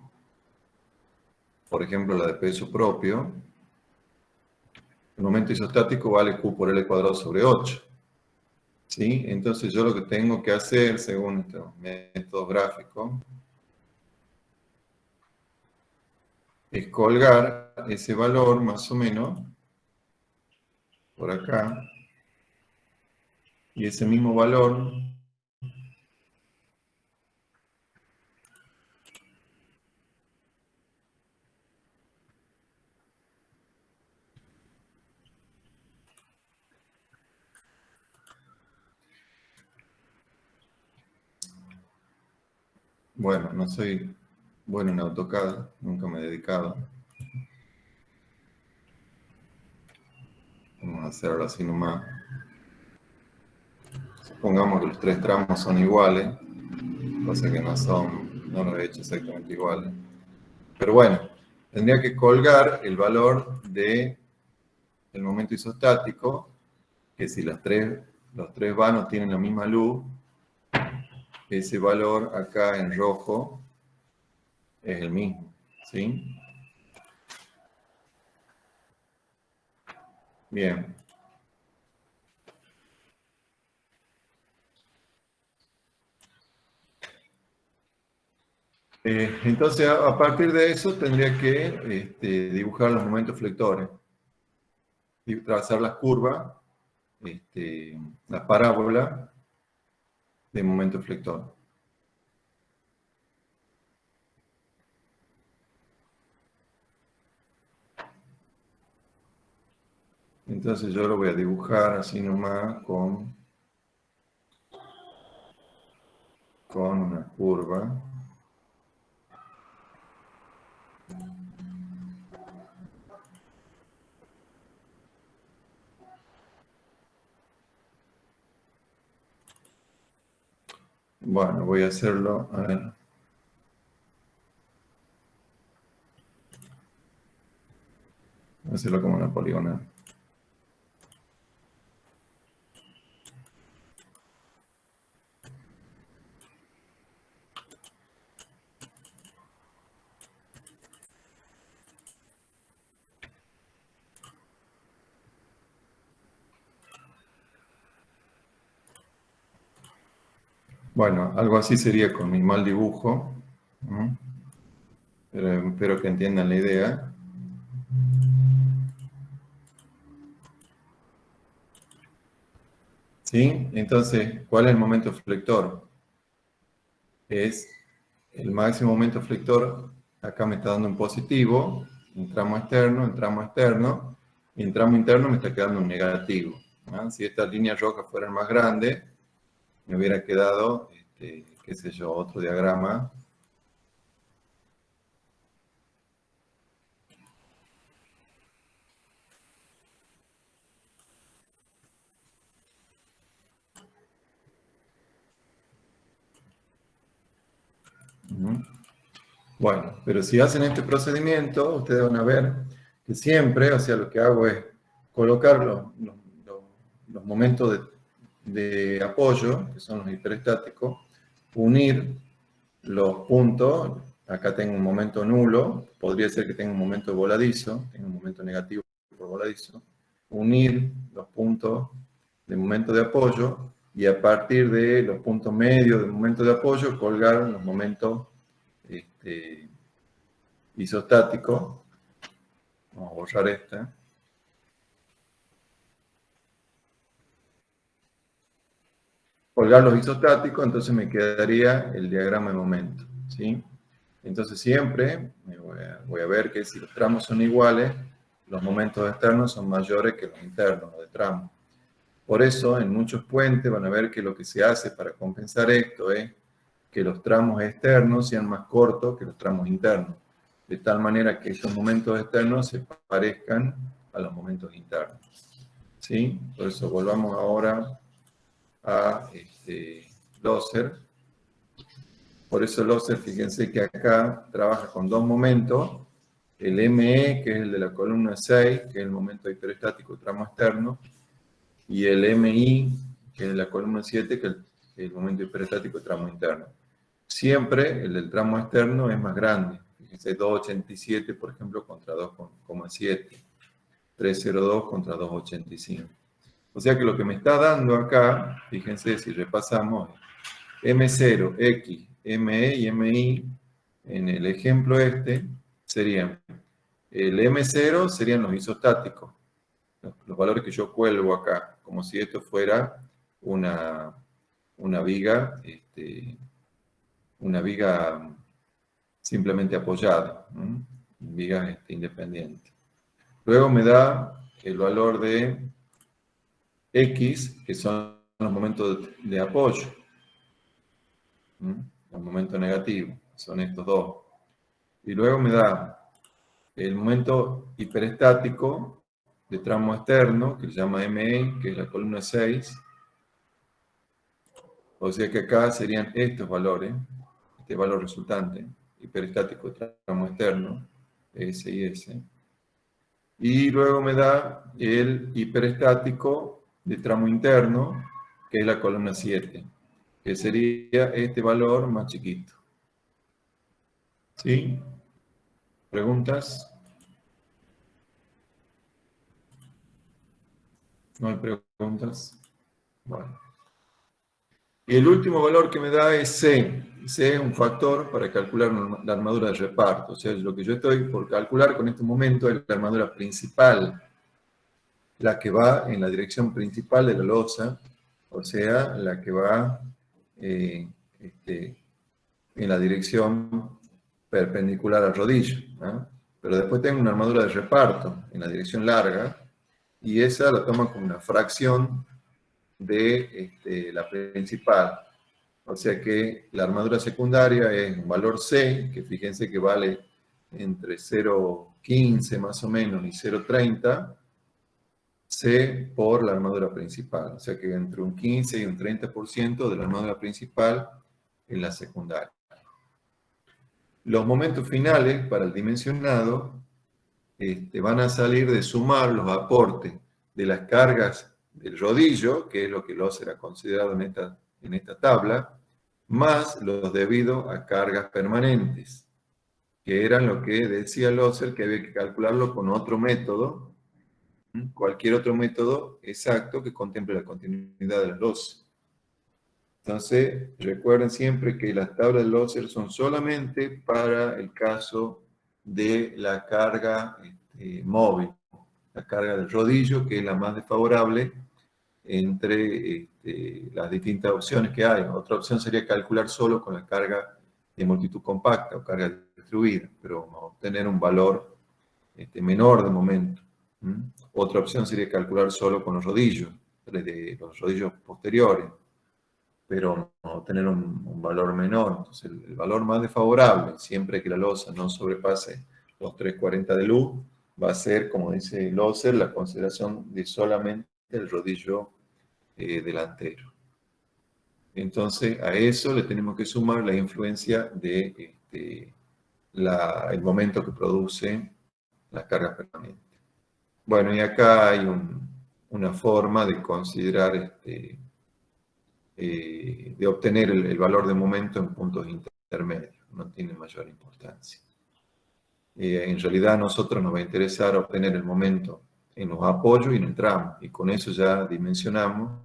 por ejemplo la de peso propio, el momento isostático vale Q por L cuadrado sobre 8. ¿Sí? Entonces yo lo que tengo que hacer, según estos métodos gráficos, es colgar ese valor más o menos por acá, y ese mismo valor bueno, no soy bueno en AutoCAD, nunca me he dedicado. Vamos a hacerlo así nomás. Supongamos que los tres tramos son iguales, cosa que no los he hecho exactamente iguales. Pero bueno, tendría que colgar el valor del momento isostático, que si los tres vanos tienen la misma luz, ese valor acá en rojo es el mismo, ¿sí? Bien. Entonces, a partir de eso, tendría que dibujar los momentos flectores, y trazar las curvas, la parábola de momento flector. Entonces yo lo voy a dibujar así nomás con una curva. Bueno, voy a hacerlo, a ver. Voy a hacerlo como una poligonal. Bueno, algo así sería con mi mal dibujo, ¿no? Pero espero que entiendan la idea. ¿Sí? Entonces, ¿cuál es el momento flector? Es el máximo momento flector, acá me está dando un positivo, un tramo externo, y en tramo interno me está quedando un negativo, ¿no? Si estas líneas rojas fueran más grandes, me hubiera quedado, qué sé yo, otro diagrama. Bueno, pero si hacen este procedimiento, ustedes van a ver que siempre, o sea, lo que hago es colocar los momentos de apoyo, que son los hiperestáticos, unir los puntos. Acá tengo un momento nulo, podría ser que tenga un momento voladizo, tengo un momento negativo por voladizo. Unir los puntos de momento de apoyo y a partir de los puntos medios de momento de apoyo colgar los momentos isostáticos. Vamos a borrar esta. Colgar los isostáticos, entonces me quedaría el diagrama de momento, ¿sí? Entonces siempre voy a ver que si los tramos son iguales, los momentos externos son mayores que los internos de tramo. Por eso, en muchos puentes van a ver que lo que se hace para compensar esto es que los tramos externos sean más cortos que los tramos internos, de tal manera que estos momentos externos se parezcan a los momentos internos. ¿sí? Por eso volvamos ahora a Loser. Por eso Loser, fíjense que acá trabaja con dos momentos, el ME, que es el de la columna 6, que es el momento hiperestático tramo externo, y el MI, que es la columna 7, que es el momento hiperestático tramo interno. Siempre el del tramo externo es más grande. Fíjense, 2,87, por ejemplo, contra 2,7. 3,02 contra 2,85. O sea que lo que me está dando acá, fíjense si repasamos, M0, X, ME y MI, en el ejemplo serían, el M0 serían los isostáticos, los valores que yo cuelgo acá, como si esto fuera una viga, una viga simplemente apoyada, viga independiente. Luego me da el valor de X, que son los momentos de apoyo, los momentos negativos, son estos dos. Y luego me da el momento hiperestático de tramo externo, que se llama ME, que es la columna 6. O sea que acá serían estos valores, este valor resultante, hiperestático de tramo externo, S y S. Y luego me da el hiperestático de tramo interno, que es la columna 7, que sería este valor más chiquito. ¿Sí? ¿Preguntas? ¿No hay preguntas? Bueno. Y el último valor que me da es C. C es un factor para calcular la armadura de reparto. O sea, lo que yo estoy por calcular con este momento es la armadura principal, la que va en la dirección principal de la losa, o sea, la que va en la dirección perpendicular al rodillo, ¿no? Pero después tengo una armadura de reparto en la dirección larga, y esa la tomo como una fracción de la principal. O sea que la armadura secundaria es un valor C, que fíjense que vale entre 0,15 más o menos y 0,30, C por la armadura principal. O sea que entre un 15 y un 30% de la armadura principal en la secundaria. Los momentos finales para el dimensionado van a salir de sumar los aportes de las cargas del rodillo, que es lo que Loser ha considerado en esta tabla, más los debidos a cargas permanentes, que eran lo que decía Loser que había que calcularlo con otro método, cualquier otro método exacto que contemple la continuidad de las losas. Entonces, recuerden siempre que las tablas de Loser son solamente para el caso de la carga móvil, la carga del rodillo, que es la más desfavorable entre las distintas opciones que hay. Otra opción sería calcular solo con la carga de multitud compacta o carga distribuida, pero vamos a obtener un valor menor de momento. Otra opción sería calcular solo con los rodillos posteriores, pero vamos a obtener un valor menor. Entonces, el valor más desfavorable, siempre que la losa no sobrepase los 340 de luz, va a ser, como dice Loser, la consideración de solamente el rodillo delantero. Entonces, a eso le tenemos que sumar la influencia de el momento que produce las cargas permanentes. Bueno, y acá hay una forma de considerar, de obtener el valor de momento en puntos intermedios. No tiene mayor importancia. En realidad a nosotros nos va a interesar obtener el momento en los apoyos y en el tramo, y con eso ya dimensionamos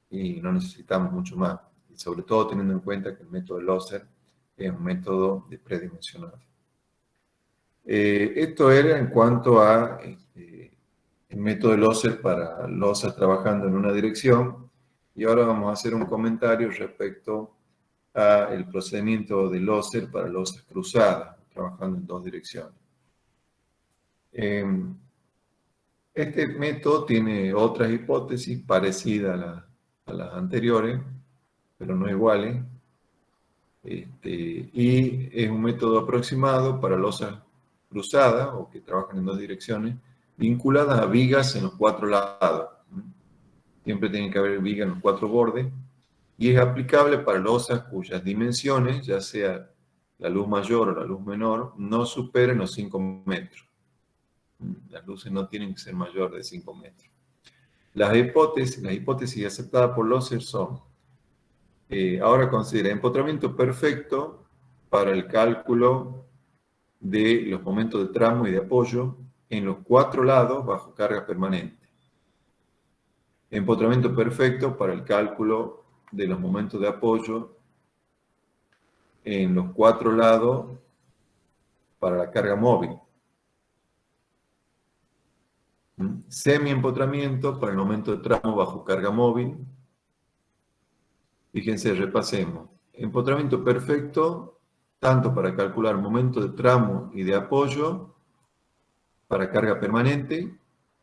y no necesitamos mucho más, y sobre todo teniendo en cuenta que el método de Loser es un método de predimensionado. Esto era en cuanto a el método de Loser para losas trabajando en una dirección, y ahora vamos a hacer un comentario respecto al procedimiento de Loser para losas cruzadas, trabajando en dos direcciones. Este método tiene otras hipótesis parecidas a las anteriores, pero no iguales, y es un método aproximado para losas cruzadas o que trabajan en dos direcciones vinculadas a vigas en los 4 lados. Siempre tiene que haber vigas en los 4 bordes, y es aplicable para losas cuyas dimensiones, ya sea la luz mayor o la luz menor, no superen los 5 metros. Las luces no tienen que ser mayores de 5 metros. Las hipótesis aceptadas por Loser son, ahora considera empotramiento perfecto para el cálculo de los momentos de tramo y de apoyo en los 4 lados bajo carga permanente. Empotramiento perfecto para el cálculo de los momentos de apoyo en los 4 lados para la carga móvil. Semi-empotramiento para el momento de tramo bajo carga móvil. Fíjense, repasemos. Empotramiento perfecto, tanto para calcular momento de tramo y de apoyo para carga permanente,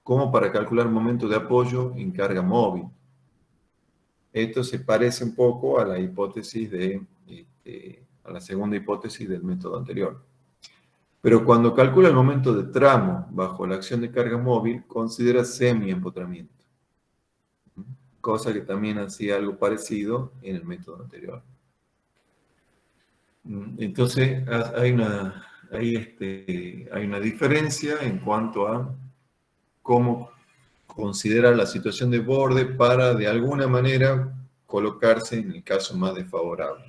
como para calcular momento de apoyo en carga móvil. Esto se parece un poco a la hipótesis a la segunda hipótesis del método anterior. Pero cuando calcula el momento de tramo bajo la acción de carga móvil, considera semi-empotramiento. Cosa que también hacía algo parecido en el método anterior. Entonces, hay una diferencia en cuanto a cómo considerar la situación de borde para, de alguna manera, colocarse en el caso más desfavorable.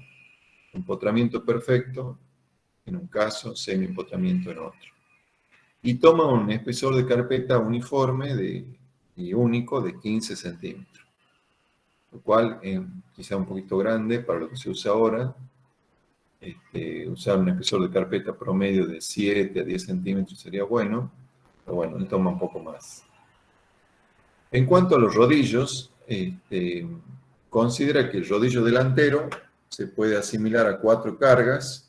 Empotramiento perfecto en un caso, semi-empotramiento en otro. Y toma un espesor de carpeta uniforme y único de 15 centímetros, lo cual es quizá un poquito grande para lo que se usa ahora. Usar un espesor de carpeta promedio de 7 a 10 centímetros sería bueno, pero bueno, él toma un poco más. En cuanto a los rodillos, considera que el rodillo delantero se puede asimilar a 4 cargas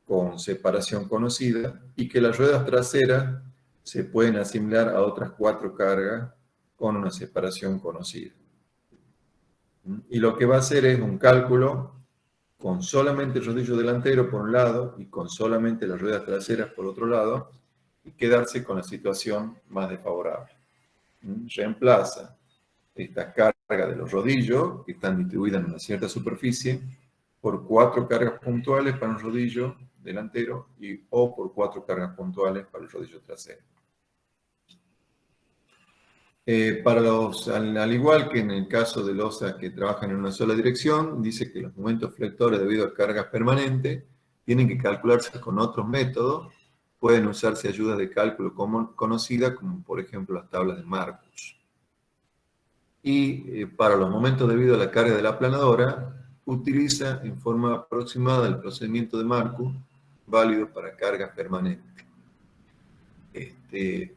con separación conocida, y que las ruedas traseras se pueden asimilar a otras 4 cargas con una separación conocida. Y lo que va a hacer es un cálculo con solamente el rodillo delantero por un lado y con solamente las ruedas traseras por otro lado, y quedarse con la situación más desfavorable. Reemplaza esta carga de los rodillos, que están distribuidas en una cierta superficie, por 4 cargas puntuales para un rodillo delantero o por 4 cargas puntuales para el rodillo trasero. Al igual que en el caso de losas que trabajan en una sola dirección, dice que los momentos flectores debido a cargas permanentes tienen que calcularse con otros métodos. Pueden usarse ayudas de cálculo conocidas, como por ejemplo las tablas de Marcus. Y para los momentos debido a la carga de la aplanadora, utiliza en forma aproximada el procedimiento de Marcus, válido para cargas permanentes.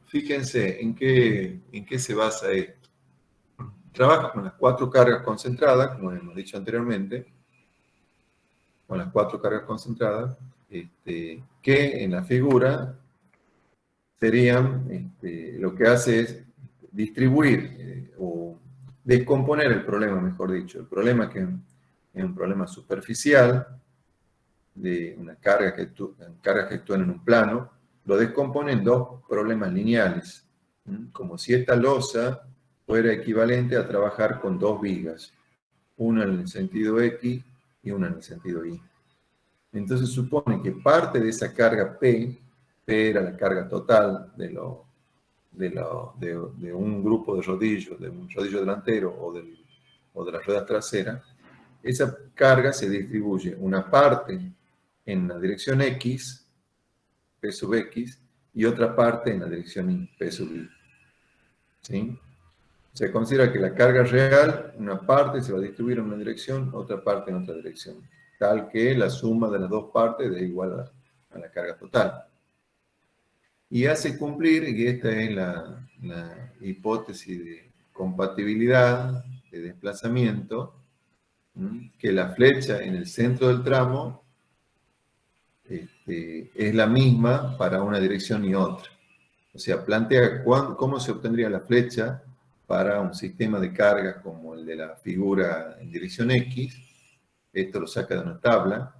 Fíjense en qué se basa esto. Trabaja con las 4 cargas concentradas, como hemos dicho anteriormente, con las 4 cargas concentradas, que en la figura serían, lo que hace es distribuir o descomponer el problema, mejor dicho. El problema que es un problema superficial, de una carga que actúan en un plano, lo descompone en 2 problemas lineales, como si esta losa fuera equivalente a trabajar con 2 vigas, una en el sentido X y una en el sentido Y. Entonces supone que parte de esa carga P era la carga total de un grupo de rodillos, de un rodillo delantero o de las ruedas traseras. Esa carga se distribuye una parte en la dirección X, P sub X, y otra parte en la dirección Y, P sub Y. ¿Sí? Se considera que la carga real, una parte se va a distribuir en una dirección, otra parte en otra dirección, tal que la suma de las 2 partes dé igual a la carga total. Y hace cumplir, y esta es la hipótesis de compatibilidad, de desplazamiento, que la flecha en el centro del tramo es la misma para una dirección y otra. O sea, plantea cómo se obtendría la flecha para un sistema de cargas como el de la figura en dirección X. Esto lo saca de una tabla,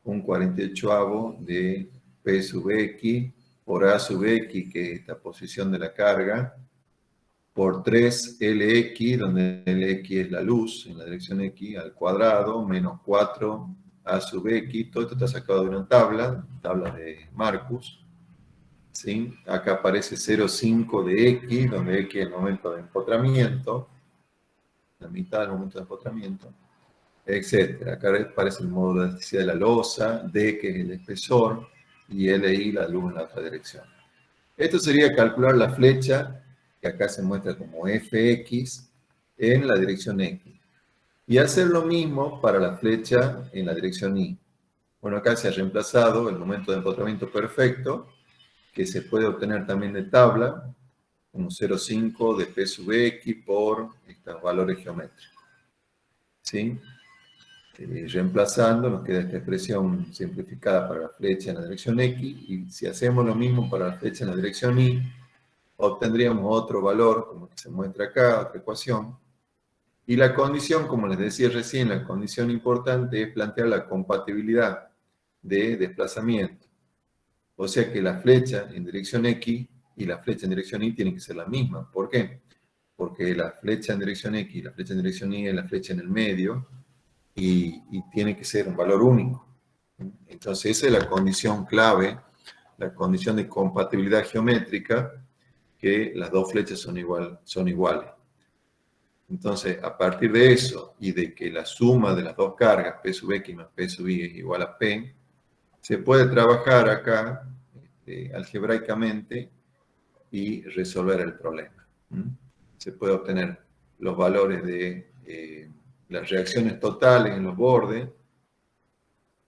un 48avo de P sub X por A sub X, que es esta posición de la carga, por 3LX, donde LX es la luz en la dirección X, al cuadrado, menos 4A sub X. Todo esto está sacado de una tabla de Marcus. ¿Sí? Acá aparece 0,5 de X, donde X es el momento de empotramiento, la mitad del momento de empotramiento, etc. Acá aparece el módulo de elasticidad de la losa, D, que es el espesor, y LI, la luz en la otra dirección. Esto sería calcular la flecha, que acá se muestra como Fx, en la dirección X. Y hacer lo mismo para la flecha en la dirección Y. Bueno, acá se ha reemplazado el momento de empotramiento perfecto, que se puede obtener también de tabla, como 0,5 de P sub X por estos valores geométricos. ¿Sí? Reemplazando, nos queda esta expresión simplificada para la flecha en la dirección X, y si hacemos lo mismo para la flecha en la dirección Y, obtendríamos otro valor, como que se muestra acá, otra ecuación. Y la condición, como les decía recién, la condición importante es plantear la compatibilidad de desplazamiento. O sea que la flecha en dirección X y la flecha en dirección Y tienen que ser la misma. ¿Por qué? Porque la flecha en dirección X y la flecha en dirección Y es la flecha en el medio y tiene que ser un valor único. Entonces esa es la condición clave, la condición de compatibilidad geométrica, que las dos flechas son iguales. Entonces, a partir de eso y de que la suma de las dos cargas, P sub X más P sub Y es igual a P, se puede trabajar acá algebraicamente y resolver el problema. Se puede obtener los valores de las reacciones totales en los bordes,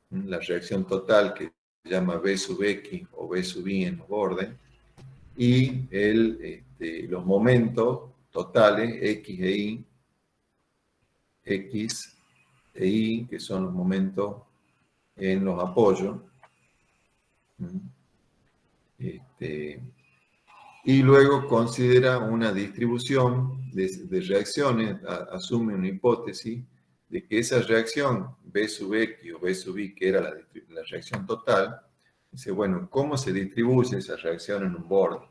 la reacción total que se llama B sub X o B sub Y en los bordes, y los momentos totales X e Y, que son los momentos en los apoyos. Y luego considera una distribución de reacciones, asume una hipótesis de que esa reacción B sub X o B sub Y, que era la reacción total, dice, bueno, ¿cómo se distribuye esa reacción en un borde?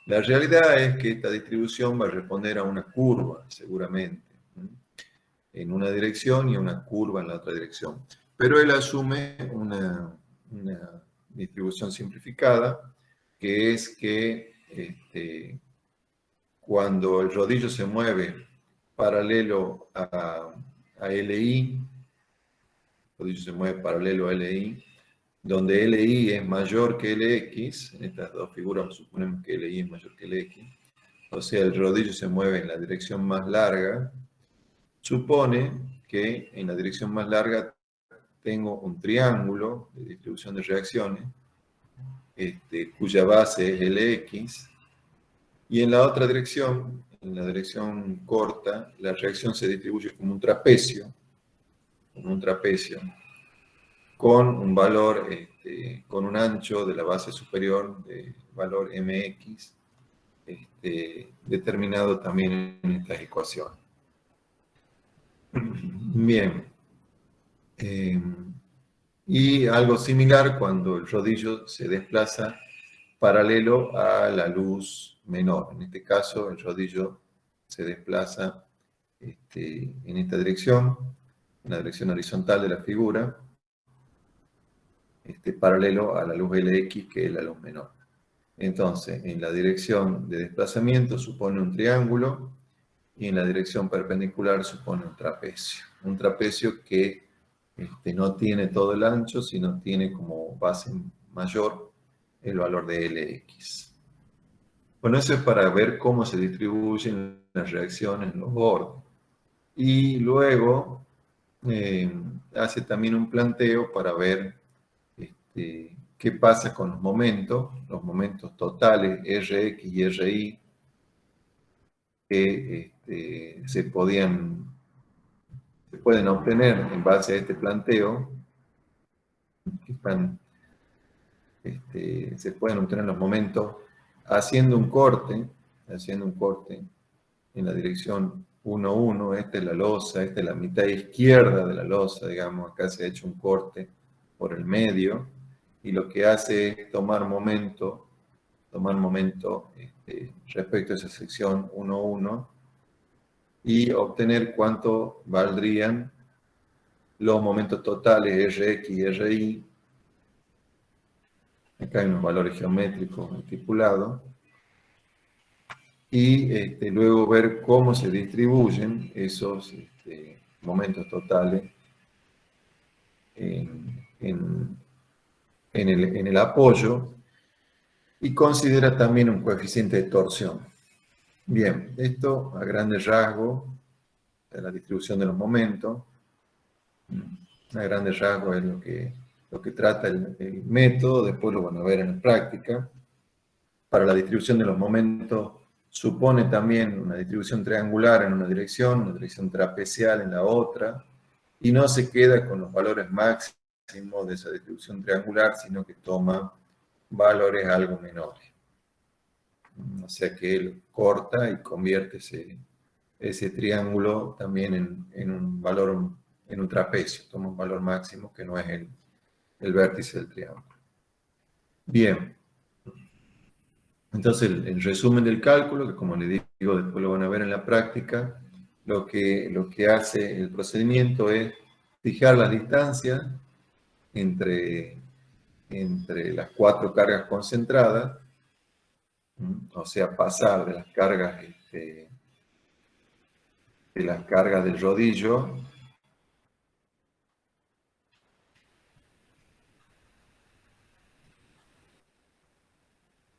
La realidad es que esta distribución va a responder a una curva, seguramente, en una dirección y una curva en la otra dirección. Pero él asume una distribución simplificada, que es que cuando el rodillo se mueve paralelo a LI, el rodillo se mueve paralelo a LI, donde LI es mayor que LX, en estas dos figuras suponemos que LI es mayor que LX, o sea, el rodillo se mueve en la dirección más larga, supone que en la dirección más larga tengo un triángulo de distribución de reacciones, cuya base es LX, y en la otra dirección, en la dirección corta, la reacción se distribuye como un trapecio, con un valor, con un ancho de la base superior de valor mx, determinado también en estas ecuaciones. Bien. Y algo similar cuando el rodillo se desplaza paralelo a la luz menor. En este caso, el rodillo se desplaza en esta dirección, en la dirección horizontal de la figura, paralelo a la luz LX, que es la luz menor. Entonces, en la dirección de desplazamiento supone un triángulo y en la dirección perpendicular supone un trapecio. Un trapecio que no tiene todo el ancho, sino tiene como base mayor el valor de LX. Bueno, eso es para ver cómo se distribuyen las reacciones en los bordes. Y luego hace también un planteo para ver qué pasa con los momentos totales Rx y Ri, que se pueden obtener en base a este planteo, se pueden obtener los momentos haciendo un corte en la dirección 1, 1, esta es la losa, esta es la mitad izquierda de la losa, digamos, acá se ha hecho un corte por el medio, y lo que hace es tomar momento tomar momento respecto a esa sección 1.1 y obtener cuánto valdrían los momentos totales Rx y Ri. Acá hay unos valores geométricos estipulados. Y luego ver cómo se distribuyen esos momentos totales en el apoyo, y considera también un coeficiente de torsión. Bien, esto a grandes rasgos de la distribución de los momentos. A grandes rasgos es lo que trata el método. Después lo van a ver en la práctica. Para la distribución de los momentos supone también una distribución triangular en una dirección trapezial en la otra, y no se queda con los valores máximos de esa distribución triangular, sino que toma valores algo menores. O sea que él corta y convierte ese triángulo también en un valor, en un trapecio, toma un valor máximo que no es el vértice del triángulo. Bien. Entonces, el resumen del cálculo, que como les digo, después lo van a ver en la práctica, lo que hace el procedimiento es fijar las distancias entre las 4 cargas concentradas, o sea, pasar de las cargas del rodillo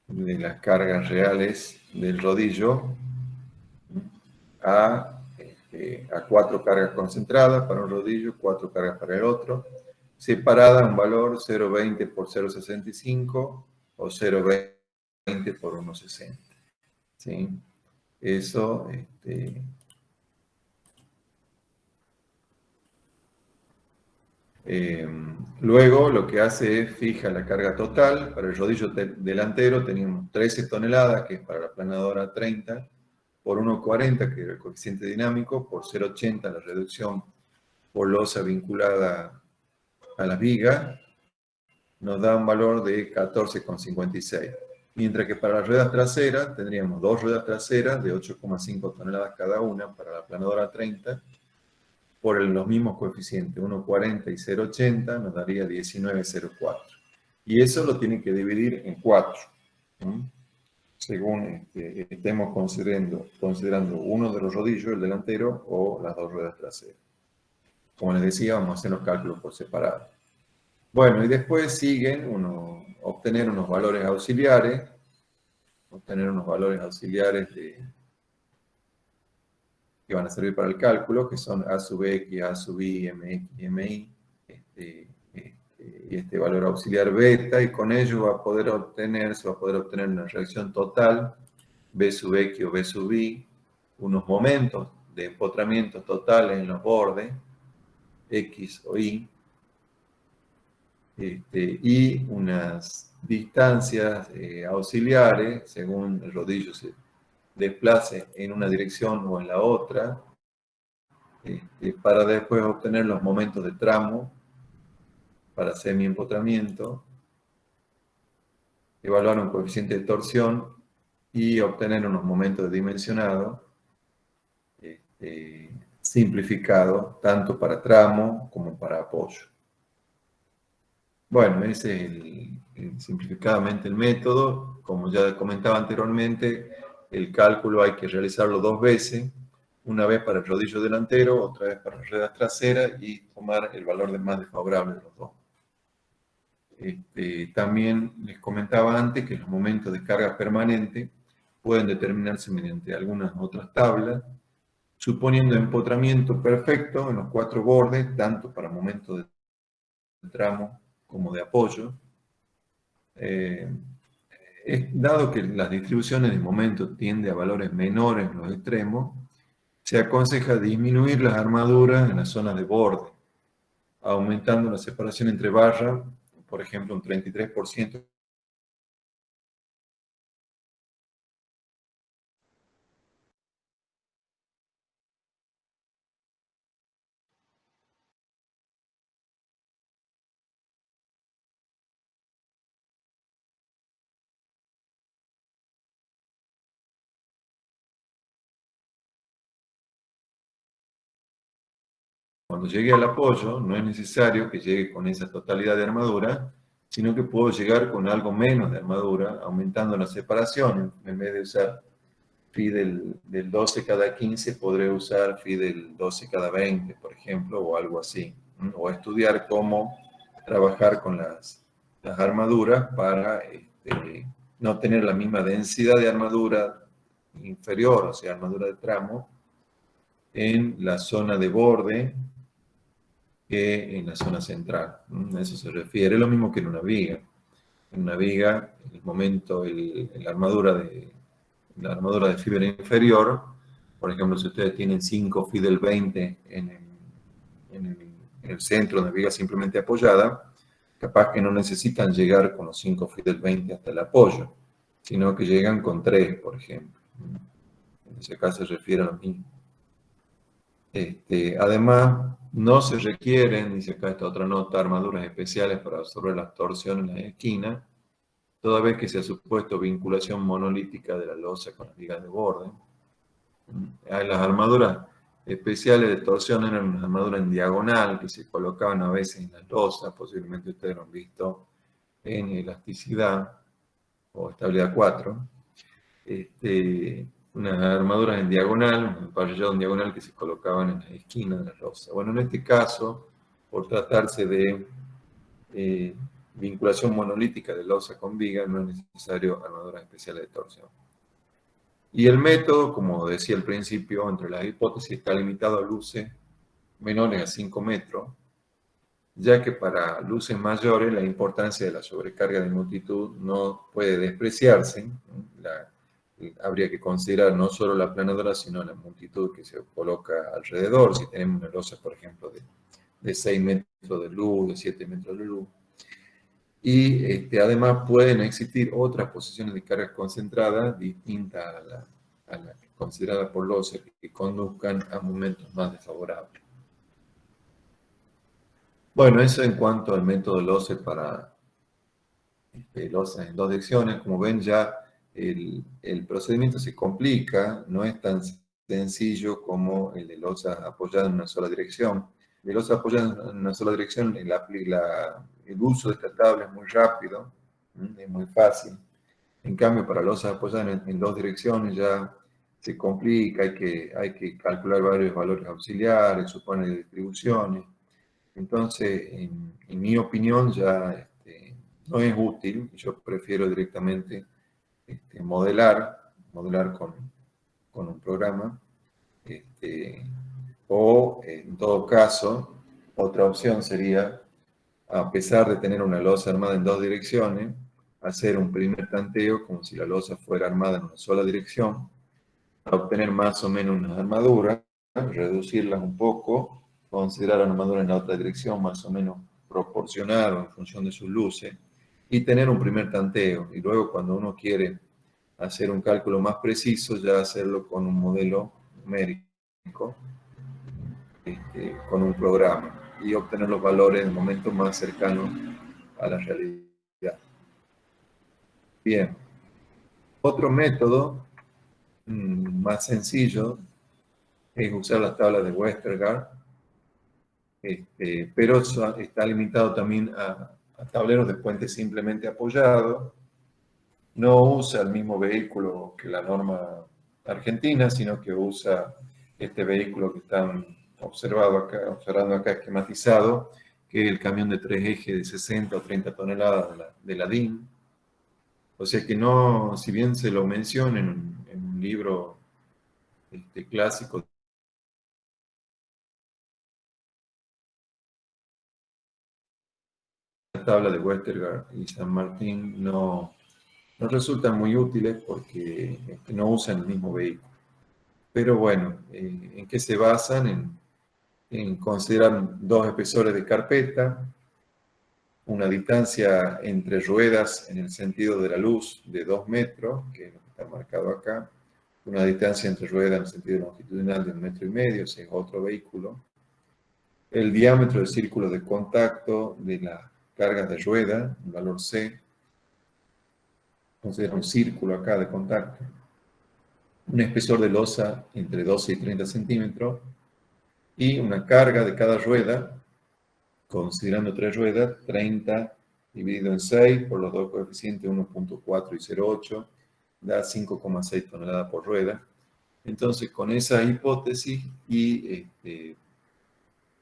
de las cargas reales del rodillo a 4 cargas concentradas para un rodillo, 4 cargas para el otro, separada un valor 0,20 por 0,65 o 0,20 por 1,60. ¿Sí? Eso, luego lo que hace es fija la carga total. Para el rodillo delantero teníamos 13 toneladas, que es para la planadora 30, por 1,40, que era el coeficiente dinámico, por 0,80 la reducción por losa vinculada a la viga, nos da un valor de 14,56. Mientras que para las ruedas traseras tendríamos 2 ruedas traseras de 8,5 toneladas cada una para la planadora 30, por los mismos coeficientes, 1,40 y 0,80, nos daría 19,04. Y eso lo tienen que dividir en 4, según estemos considerando uno de los rodillos, el delantero, o las 2 ruedas traseras. Como les decía, vamos a hacer los cálculos por separado. Bueno, y después siguen obtener unos valores auxiliares, que van a servir para el cálculo, que son A sub X, A sub I, MX y MI, y este valor auxiliar beta, y con ello se va a poder obtener una reacción total, B sub X o B sub I, unos momentos de empotramiento totales en los bordes, X o Y, y unas distancias auxiliares, según el rodillo se desplace en una dirección o en la otra, para después obtener los momentos de tramo para semi-empotramiento, evaluar un coeficiente de torsión y obtener unos momentos de dimensionado simplificado, tanto para tramo como para apoyo. Bueno, ese es simplificadamente el método. Como ya comentaba anteriormente, el cálculo hay que realizarlo 2 veces, una vez para el rodillo delantero, otra vez para las ruedas traseras, y tomar el valor más desfavorable de los dos. También les comentaba antes que los momentos de carga permanente pueden determinarse mediante algunas otras tablas, suponiendo empotramiento perfecto en los 4 bordes, tanto para momentos de tramo como de apoyo. Dado que las distribuciones de momento tienden a valores menores en los extremos, se aconseja disminuir las armaduras en las zonas de borde, aumentando la separación entre barras, por ejemplo, un 33% Cuando llegue al apoyo, no es necesario que llegue con esa totalidad de armadura, sino que puedo llegar con algo menos de armadura, aumentando la separación. En vez de usar phi del 12 cada 15, podré usar phi del 12 cada 20, por ejemplo, o algo así. O estudiar cómo trabajar con las armaduras para no tener la misma densidad de armadura inferior, o sea, armadura de tramo, en la zona de borde que en la zona central. A eso se refiere. Lo mismo que en una viga. En una viga, en el momento, la armadura de fibra inferior, por ejemplo, si ustedes tienen 5 phi del 20 en el centro de una viga simplemente apoyada, capaz que no necesitan llegar con los 5 phi del 20 hasta el apoyo, sino que llegan con 3, por ejemplo. En ese caso se refiere a lo mismo. Además, no se requieren, dice acá esta otra nota, armaduras especiales para absorber las torsiones en la esquina, toda vez que se ha supuesto vinculación monolítica de la losa con las vigas de borde. Las armaduras especiales de torsión eran unas armaduras en diagonal que se colocaban a veces en las losas, posiblemente ustedes lo han visto en elasticidad o estabilidad 4. Unas armaduras en diagonal, un emparrillado en diagonal que se colocaban en la esquina de la losa. Bueno, en este caso, por tratarse de vinculación monolítica de losa con viga, no es necesario armaduras especiales de torsión. Y el método, como decía al principio, entre las hipótesis está limitado a luces menores a 5 metros, ya que para luces mayores la importancia de la sobrecarga de multitud no puede despreciarse. Habría que considerar no solo la planadora, sino la multitud que se coloca alrededor. Si tenemos una losa, por ejemplo, de 6 metros de luz, de 7 metros de luz. Y además pueden existir otras posiciones de carga concentrada distintas a la considerada por losa que conduzcan a momentos más desfavorables. Bueno, eso en cuanto al método LOCE para losas en 2 direcciones. Como ven, ya el procedimiento se complica, no es tan sencillo como el de losas apoyadas en una sola dirección. De losas apoyadas en una sola dirección, el uso de esta tabla es muy rápido, es muy fácil. En cambio, para losas apoyadas en 2 direcciones ya se complica, hay que calcular varios valores auxiliares, supone distribuciones. Entonces, en mi opinión, ya no es útil. Yo prefiero directamente modelar con un programa. O, en todo caso, otra opción sería, a pesar de tener una losa armada en 2 direcciones, hacer un primer tanteo como si la losa fuera armada en una sola dirección, para obtener más o menos unas armaduras, reducirlas un poco, considerar armadura en la otra dirección más o menos proporcional o en función de sus luces, y tener un primer tanteo. Y luego, cuando uno quiere hacer un cálculo más preciso, ya hacerlo con un modelo numérico, con un programa, y obtener los valores en el momento más cercano a la realidad. Bien. Otro método más sencillo es usar las tablas de Westergaard, pero está limitado también a tableros de puente simplemente apoyado. No usa el mismo vehículo que la norma argentina, sino que usa este vehículo que están observando acá esquematizado, que es el camión de 3 ejes de 60 o 30 toneladas de la DIN. O sea que no, si bien se lo menciona en un libro clásico, la tabla de Westergaard y San Martín no resultan muy útiles porque no usan el mismo vehículo. Pero bueno, ¿en qué se basan? En considerar 2 espesores de carpeta, una distancia entre ruedas en el sentido de la luz de 2 metros, que es lo que está marcado acá, una distancia entre ruedas en el sentido longitudinal de 1,5 metros, si es otro vehículo, el diámetro del círculo de contacto de las cargas de rueda, el valor C, considera un círculo acá de contacto, un espesor de losa entre 12 y 30 centímetros, y una carga de cada rueda, considerando 3 ruedas, 30 dividido en 6 por los dos coeficientes 1.4 y 0.8, da 5,6 toneladas por rueda. Entonces, con esa hipótesis y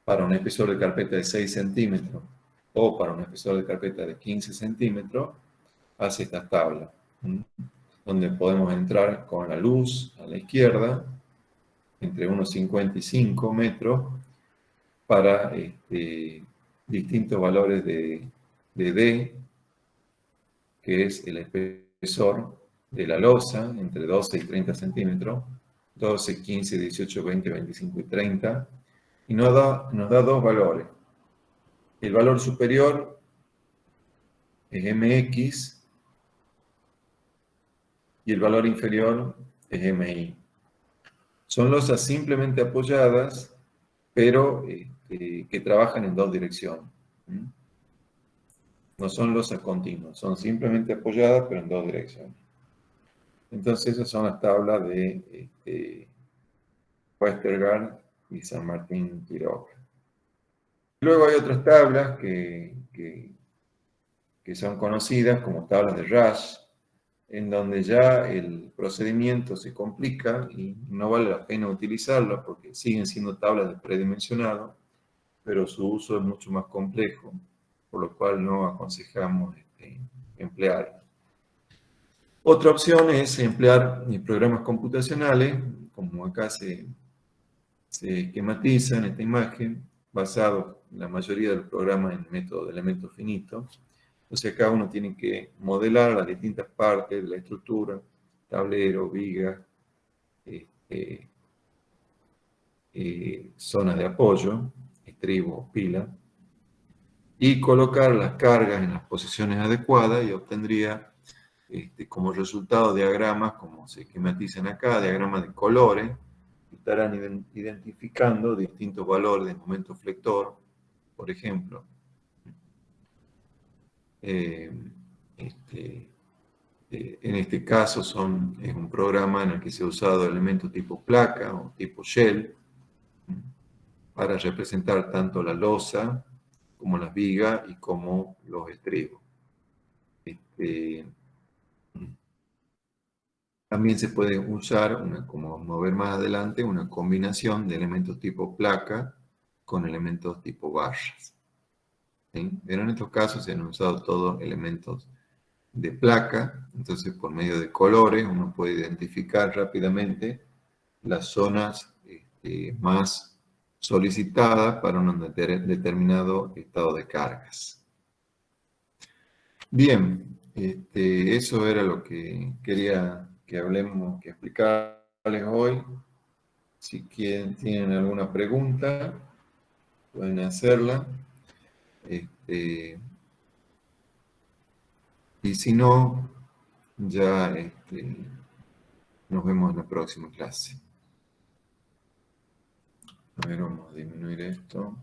para un espesor de carpeta de 6 centímetros o para un espesor de carpeta de 15 centímetros, hace esta tabla, donde podemos entrar con la luz a la izquierda, entre unos 55 metros, para distintos valores de D, que es el espesor de la losa, entre 12 y 30 centímetros, 12, 15, 18, 20, 25 y 30, y nos da dos valores. El valor superior es MX y el valor inferior es MI. Son losas simplemente apoyadas, pero que trabajan en dos direcciones. No son losas continuas, son simplemente apoyadas, pero en dos direcciones. Entonces, esas son las tablas de Westergaard y San Martín Quiroga. Luego hay otras tablas que son conocidas como tablas de Rasch, en donde ya el procedimiento se complica y no vale la pena utilizarlas porque siguen siendo tablas de predimensionado, pero su uso es mucho más complejo, por lo cual no aconsejamos emplearlas. Otra opción es emplear programas computacionales, como acá se esquematiza en esta imagen, basado en la mayoría de los programas en el método de elementos finitos. Entonces acá uno tiene que modelar las distintas partes de la estructura, tablero, viga, zonas de apoyo, estribo, pila, y colocar las cargas en las posiciones adecuadas y obtendría como resultado diagramas, como se esquematizan acá, diagramas de colores, que estarán identificando distintos valores de momento flector, por ejemplo. En este caso es un programa en el que se ha usado elementos tipo placa o tipo shell para representar tanto la losa como las vigas y como los estribos. También se puede usar, como vamos a ver más adelante, una combinación de elementos tipo placa con elementos tipo barras. ¿Sí? Pero en estos casos se han usado todos elementos de placa, entonces por medio de colores uno puede identificar rápidamente las zonas más solicitadas para un determinado estado de cargas. Bien, eso era lo que quería que hablemos, que explicarles hoy. Si tienen alguna pregunta, pueden hacerla. Y si no, ya nos vemos en la próxima clase. A ver, vamos a disminuir esto.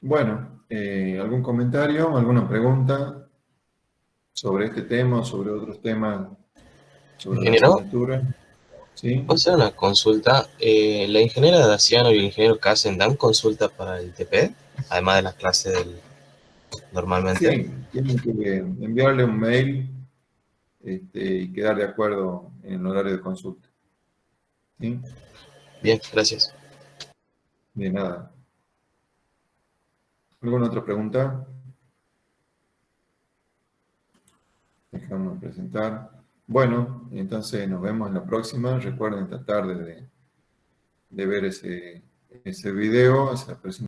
Bueno, ¿algún comentario, alguna pregunta sobre este tema o sobre otros temas sobre la Ingeniero, asignatura? ¿Sí? ¿puedo hacer una consulta? ¿La ingeniera Daciano y el ingeniero Casen dan consulta para el TP? Además de las clases normalmente. Sí, tienen que enviarle un mail y quedar de acuerdo en el horario de consulta. ¿Sí? Bien, gracias. De nada. ¿Alguna otra pregunta? Déjame presentar. Bueno, entonces nos vemos en la próxima. Recuerden tratar de ver ese video, esa presentación.